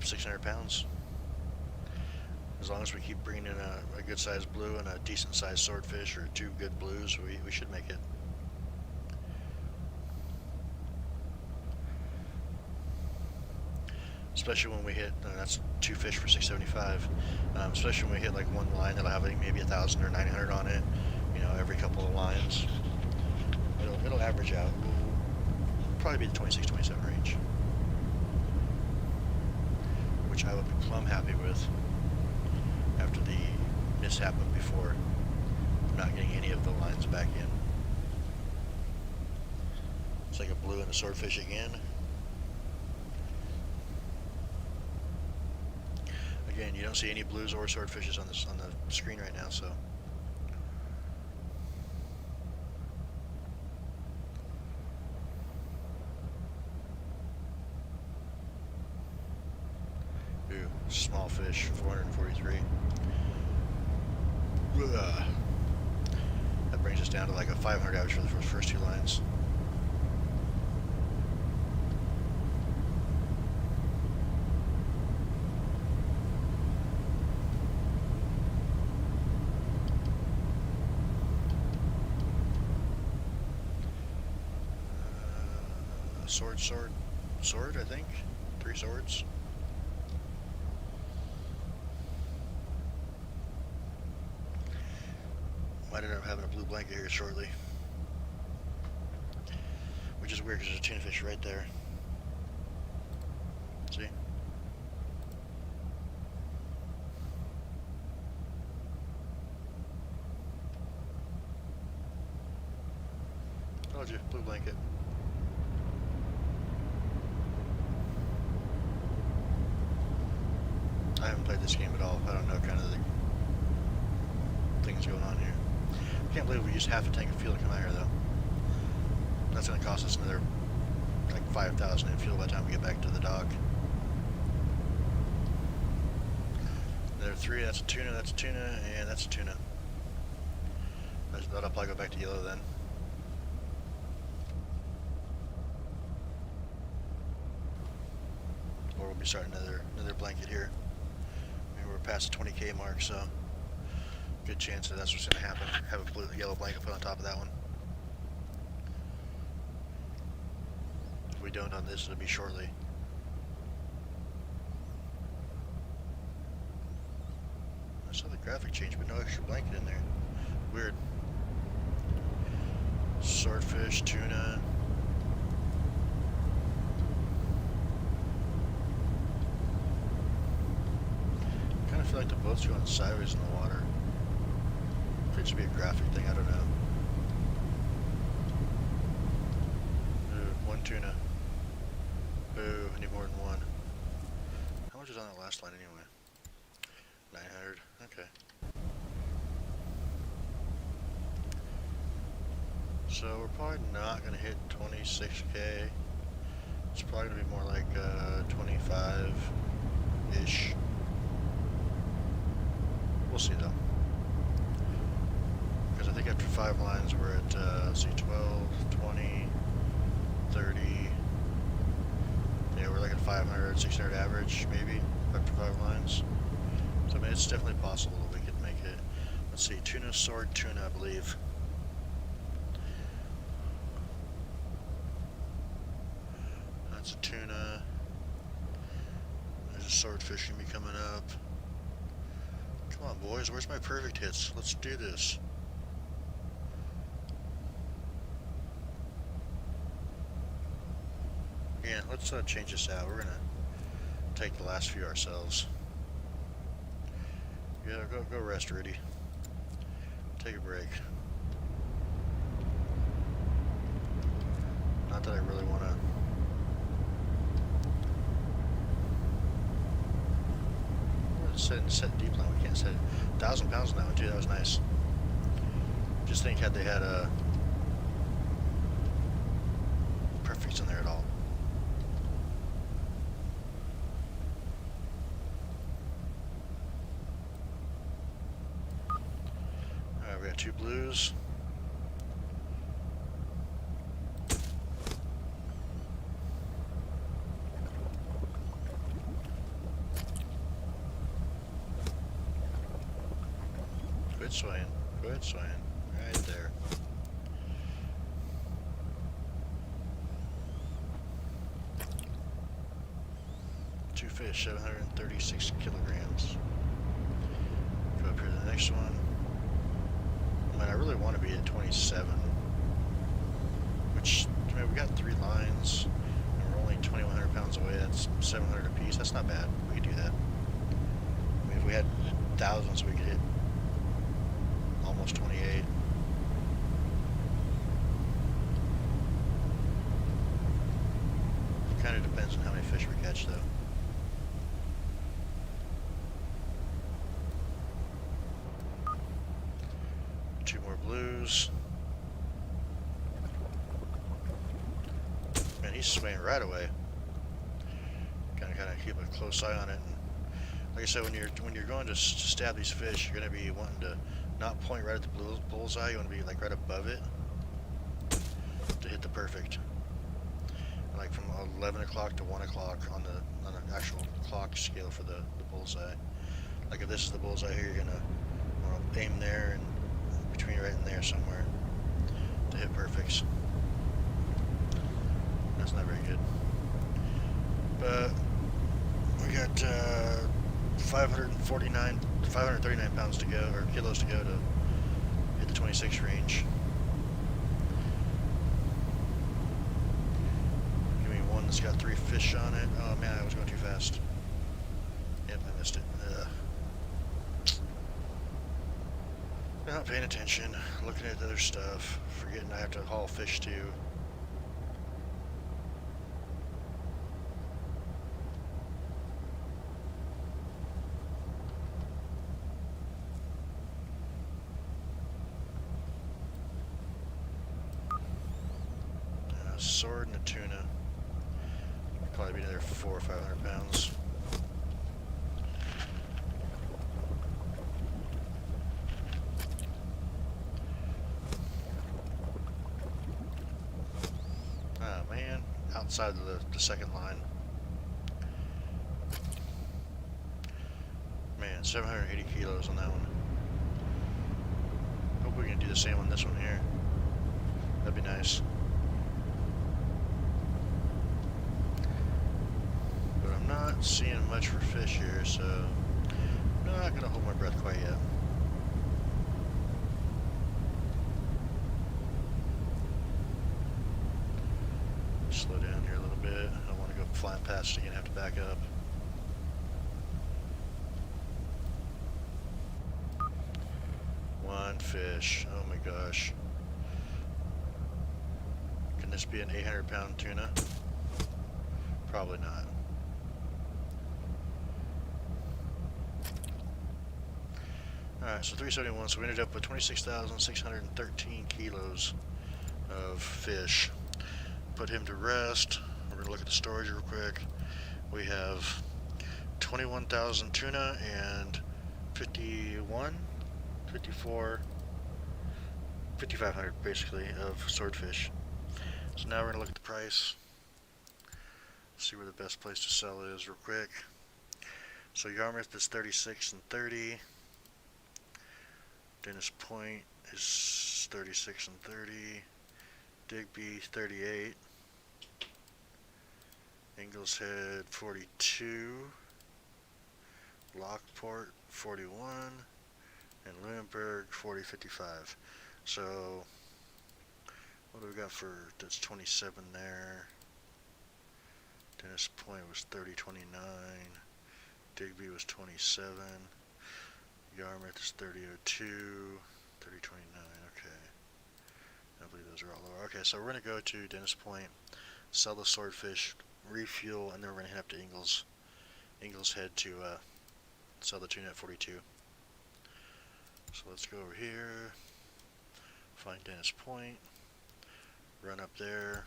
600 pounds. As long as we keep bringing in a good sized blue and a decent sized swordfish or two good blues, we should make it. Especially when we hit, that's 2 fish for 675. Especially when we hit like one line that'll have like maybe 1,000 or 900 on it. You know, every couple of lines, it'll average out. We'll probably be the 26, 27 range, which I would be plumb happy with after the mishap of before, not getting any of the lines back in. It's like a blue and a swordfish again. Again, you don't see any blues or swordfishes on the screen right now, so. Ooh, small fish, 443. That brings us down to like a 500 average for the first two lines. Sword, I think. 3 swords. Might end up having a blue blanket here shortly. Which is weird because there's a tuna fish right there. See? Told you, blue blanket. I haven't played this game at all. I don't know kind of the things going on here. I can't believe we used half a tank of fuel to come out here though. That's going to cost us another like 5,000 in fuel by the time we get back to the dock. There are 3, that's a tuna, and that's a tuna. That'll probably go back to yellow then. Or we'll be starting another blanket here. We're past the 20K mark, so good chance that that's what's going to happen. Have a yellow blanket put on top of that one. If we don't on this, it'll be shortly. I saw the graphic change, but no extra blanket in there. Weird. Swordfish, tuna. I feel like the boat's going sideways in the water. Could just be a graphic thing, I don't know. Ooh, 1 tuna. Ooh, I need more than 1. How much is on that last line anyway? 900, okay. So we're probably not going to hit 26K. It's probably going to be more like 25-ish. We'll see though, because I think after 5 lines we're at, let's see, 12, 20, 30, yeah, we're like at 500, 600 average, maybe, after 5 lines. So I mean, it's definitely possible that we could make it. Let's see, tuna, sword, tuna, I believe. That's a tuna. There's a swordfish gonna be coming up. Come on, boys, where's my perfect hits? Let's do this. Yeah, let's change this out. We're gonna take the last few ourselves. Yeah, go rest, Rudy. Take a break. Not that I really want to. Set deep line. We can't set it. 1,000 pounds on that one too. That was nice. Just think, had they had perfects in there at all. All right, we got 2 blues. Quit swaying. Quit swaying. Right there. Two fish, 736 kilograms. Go up here to the next one. Man, I really want to be at 27. Which, I mean, we got 3 lines. And we're only 2,100 pounds away. That's 700 apiece. That's not bad. We could do that. I mean, if we had thousands, we could hit almost 28. Kind of depends on how many fish we catch, though. Two more blues. Man, he's swaying right away. Kind of keep a close eye on it. And like I said, when you're going to stab these fish, you're going to be wanting to not point right at the bullseye. You want to be like right above it to hit the perfect. And like from 11 o'clock to 1 o'clock on an actual clock scale for the bullseye. Like if this is the bullseye here, you're gonna want to aim there and between right in there somewhere to hit perfects. That's not very good. But we got 539 pounds to go, or kilos to go to hit the 26 range. Give me one that's got 3 fish on it. Oh man, I was going too fast. Yep, I missed it. Not paying attention, looking at other stuff, forgetting I have to haul fish too. Sword and a tuna. Probably be another 400 or 500 pounds. Oh man, outside of the second line. Man, 780 kilos on that one. Hope we can do the same on this one here. That'd be nice. Not seeing much for fish here, so I'm not gonna hold my breath quite yet. Slow down here a little bit. I don't want to go flying past again and have to back up. One fish. Oh my gosh. Can this be an 800-pound tuna? Probably not. Alright, so 371, so we ended up with 26,613 kilos of fish. Put him to rest. We're going to look at the storage real quick. We have 21,000 tuna and 5,500 basically of swordfish. So now we're going to look at the price. See where the best place to sell is real quick. So Yarmouth is 36 and 30. Dennis Point is 36 and 30. Digby 38. Ingalls Head 42. Lockport 41. And Lunenburg 40.55. So what do we got for that's 27 there? Dennis Point was 30.29. Digby was 27. Yarmouth is 30.02, 30.29, okay. I believe those are all lower. Okay, so we're going to go to Dennis Point, sell the swordfish, refuel, and then we're going to head up to Ingalls Head to sell the tuna at 42. So let's go over here, find Dennis Point, run up there.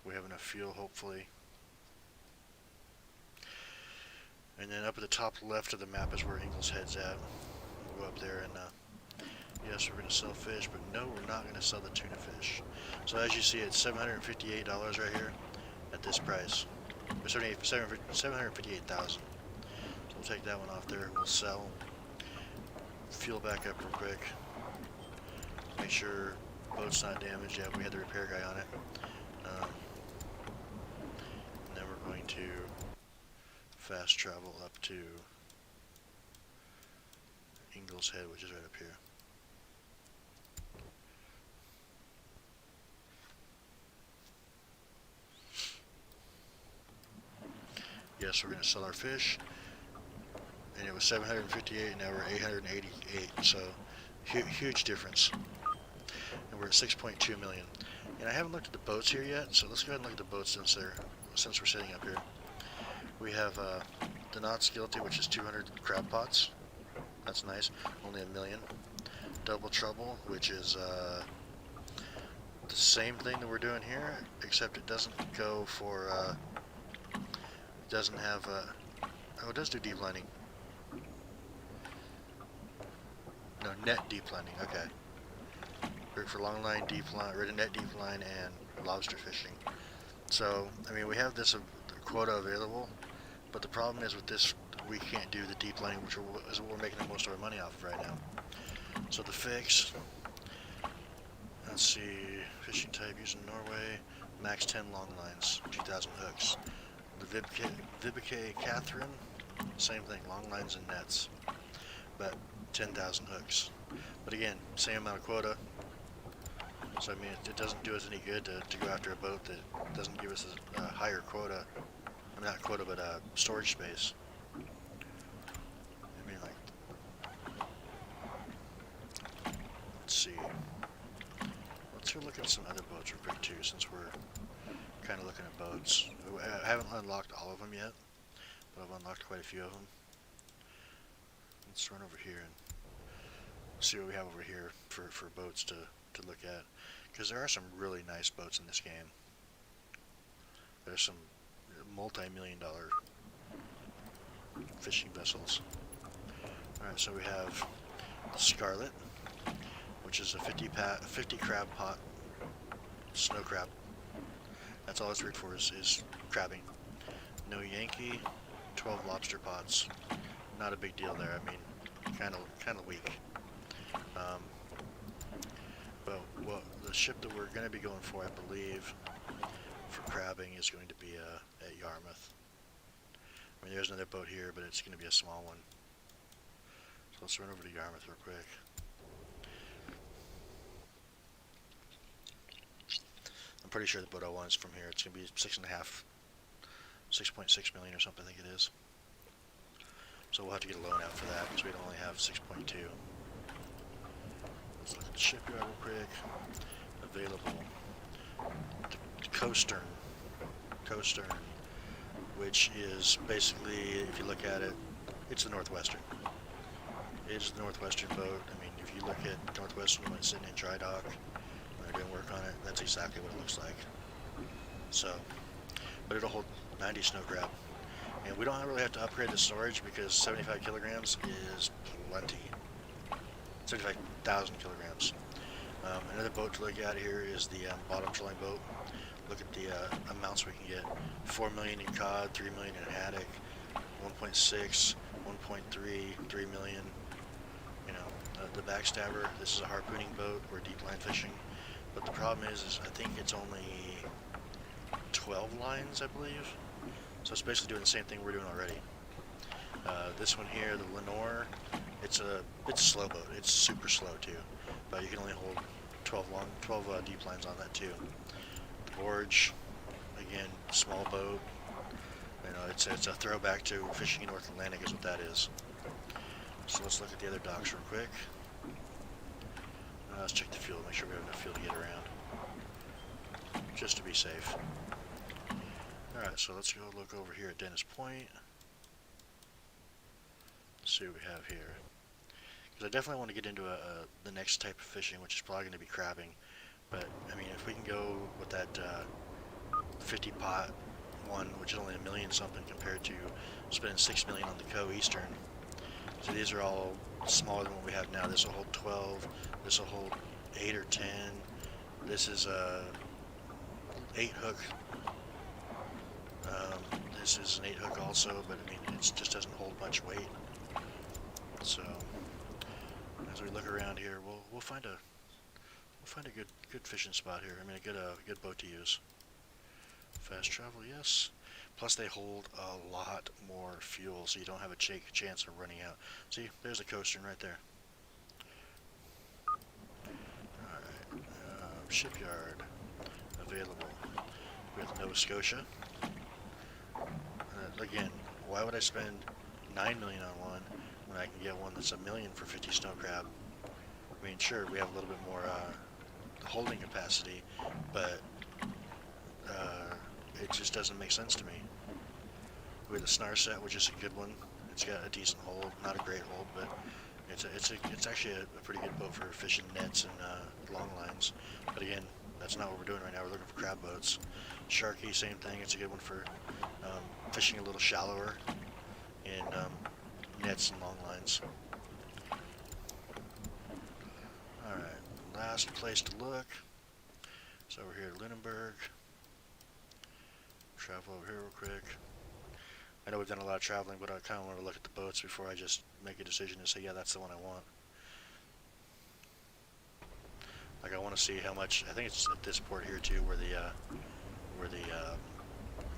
We have enough fuel, hopefully. And then up at the top left of the map is where Ingalls Head's at. We'll go up there and, yes, we're going to sell fish, but no, we're not going to sell the tuna fish. So as you see, it's $758 right here at this price. Or 758,000. So we'll take that one off there and we'll sell. fuel back up real quick. Make sure boat's not damaged yet. We had the repair guy on it. And then we're going to fast travel up to Ingalls Head, which is right up here. Yes, we're going to sell our fish. And it was 758, and now we're 888, so huge difference. And we're at 6.2 million. And I haven't looked at the boats here yet, so let's go ahead and look at the boats since we're sitting up here. We have the Knots Guilty, which is 200 crab pots. That's nice. Only 1 million. Double Trouble, which is the same thing that we're doing here, except it doesn't go for. It doesn't have. Oh, it does do deep lining. No, net deep lining. Okay. Rigged for long line, deep line, red net deep line, and lobster fishing. So, I mean, we have this quota available, but the problem is with this, we can't do the deep lining, which is what we're making the most of our money off of right now. So the fix, let's see, fishing type using Norway, max 10 long lines, 2,000 hooks. The Vibeke Catherine, same thing, long lines and nets, but 10,000 hooks. But again, same amount of quota. So I mean, it doesn't do us any good to go after a boat that doesn't give us a higher quota. I mean, not quota, but storage space. I mean, like, let's see. Let's go look at some other boats real quick too, since we're kind of looking at boats. I haven't unlocked all of them yet, but I've unlocked quite a few of them. Let's run over here and see what we have over here for boats to look at, because there are some really nice boats in this game. There's some multi-million-dollar fishing vessels. Alright, so we have the Scarlet, which is a 50 crab pot, snow crab. That's all it's rigged for is crabbing. No Yankee, 12 lobster pots. Not a big deal there. I mean, kind of weak. But the ship that we're going to be going for, I believe, for crabbing is going to be at Yarmouth. I mean, there's another boat here, but it's going to be a small one. So let's run over to Yarmouth real quick. I'm pretty sure the boat I want is from here. It's going to be 6.5, 6.6 million or something, I think it is. So we'll have to get a loan out for that because we only have 6.2. Let's look at the shipyard real quick. Available. The Coastern, which is basically, if you look at it, it's the Northwestern. It is the Northwestern boat. I mean, if you look at Northwestern when it's sitting in dry dock, when they're doing work on it, that's exactly what it looks like. So, but it'll hold 90 snow crab. And we don't really have to upgrade the storage because 75 kilograms is plenty. 75,000 kilograms. Another boat to look at here is the bottom trolling boat. Look at the amounts we can get. 4 million in cod, 3 million in haddock, 1.6, 1.3, 3 million. You know, the backstabber. This is a harpooning boat. We're deep line fishing, but the problem is I think it's only 12 lines, I believe. So it's basically doing the same thing we're doing already. This one here, the Lenore, it's a slow boat. It's super slow too, but you can only hold 12 deep lines on that too. The Gorge, again, small boat. You know, it's a throwback to fishing in North Atlantic is what that is. So let's look at the other docks real quick. Let's check the fuel, make sure we have enough fuel to get around, just to be safe. Alright, so let's go look over here at Dennis Point. Let's see what we have here. Because I definitely want to get into the next type of fishing, which is probably going to be crabbing. But, I mean, if we can go with that 50 pot one, which is only $1 million something compared to spending $6 million on the Co-Eastern. So these are all smaller than what we have now. This will hold 12. This will hold 8 or 10. This is a 8 hook. This is an 8 hook also, but I mean, it just doesn't hold much weight. So, As we look around here, we'll find a good fishing spot here. I mean, a good boat to use. Fast travel, yes. Plus they hold a lot more fuel, so you don't have a chance of running out. See, there's a coaster right there. Alright, shipyard available with Nova Scotia. Again, why would I spend $9 million on one when I can get one that's $1 million for 50 snow crab? I mean, sure, we have a little bit more holding capacity, but it just doesn't make sense to me. We have the Snar set, which is a good one. It's got a decent hold, not a great hold, but it's actually a pretty good boat for fishing nets and long lines. But again, that's not what we're doing right now. We're looking for crab boats. Sharky, same thing. It's a good one for fishing a little shallower in nets and long lines. Alright, last place to look. So over here at Lunenburg. Travel over here real quick. I know we've done a lot of traveling, but I kind of want to look at the boats before I just make a decision and say, yeah, that's the one I want. Like, I want to see how much. I think it's at this port here too, where the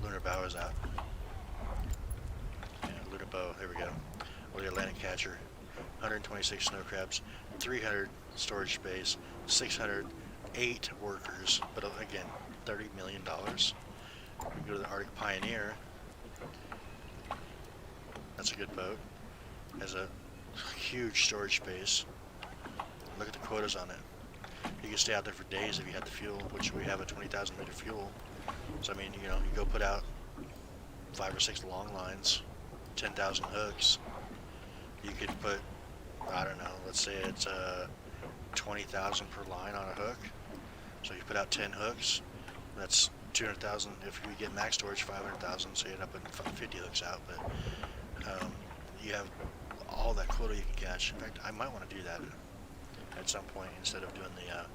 lunar bow is at. Yeah, lunar bow. There we go. Or the Atlantic catcher. 126 snow crabs, 300 storage space, 608 workers. But again, $30 million. We can go to the Arctic Pioneer. That's a good boat. Has a huge storage space. Look at the quotas on it. You can stay out there for days if you had the fuel, which we have a 20,000 liter fuel. So I mean, you know, you go put out 5 or 6 long lines, 10,000 hooks. You could put, I don't know, let's say it's 20,000 per line on a hook. So you put out 10 hooks. That's 200,000. If you get max storage, 500,000. So you end up putting 50 hooks out. But you have all that quota you can catch. In fact, I might want to do that at some point instead of doing the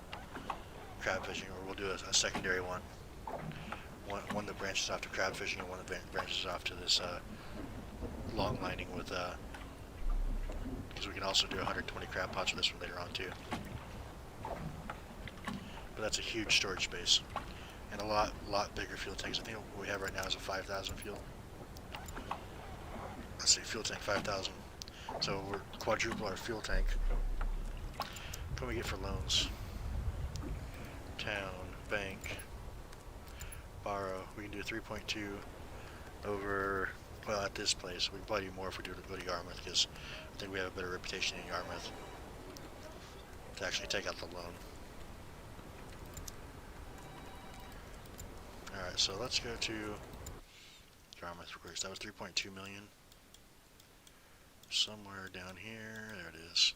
crab fishing, or we'll do a secondary one. One that branches off to crab fishing, and one that branches off to this long lining with, because we can also do 120 crab pots with this one later on too. But that's a huge storage space, and a lot bigger fuel tanks. I think what we have right now is a 5,000 fuel. Let's see, fuel tank 5,000. So we're quadruple our fuel tank. What can we get for loans? Town, bank, borrow. We can do 3.2 over, well, at this place. We can probably do more if we do go to Yarmouth, because I think we have a better reputation in Yarmouth to actually take out the loan. Alright, so let's go to Yarmouth real quick. That was 3.2 million. Somewhere down here, there it is.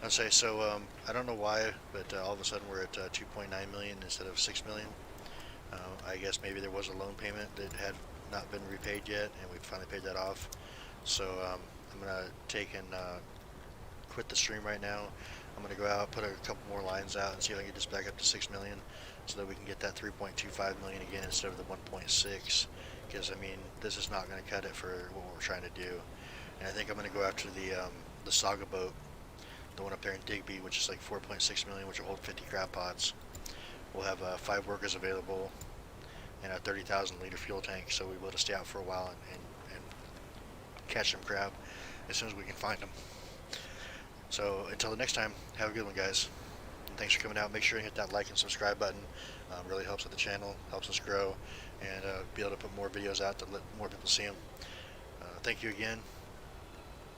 I say so. I don't know why, but all of a sudden we're at 2.9 million instead of 6 million. I guess maybe there was a loan payment that had not been repaid yet, and we finally paid that off. So I'm gonna take and quit the stream right now. I'm gonna go out, put a couple more lines out, and see if I can get this back up to 6 million, so that we can get that 3.25 million again instead of the 1.6. Because I mean, this is not gonna cut it for what we're trying to do. And I think I'm gonna go after the Saga boat, the one up there in Digby, which is like 4.6 million, which will hold 50 crab pots. We'll have 5 workers available and a 30,000 liter fuel tank, so we'll be able to stay out for a while and catch some crab as soon as we can find them. So until the next time, have a good one, guys. And thanks for coming out. Make sure you hit that like and subscribe button. Really helps with the channel, helps us grow, and be able to put more videos out to let more people see them. Thank you again.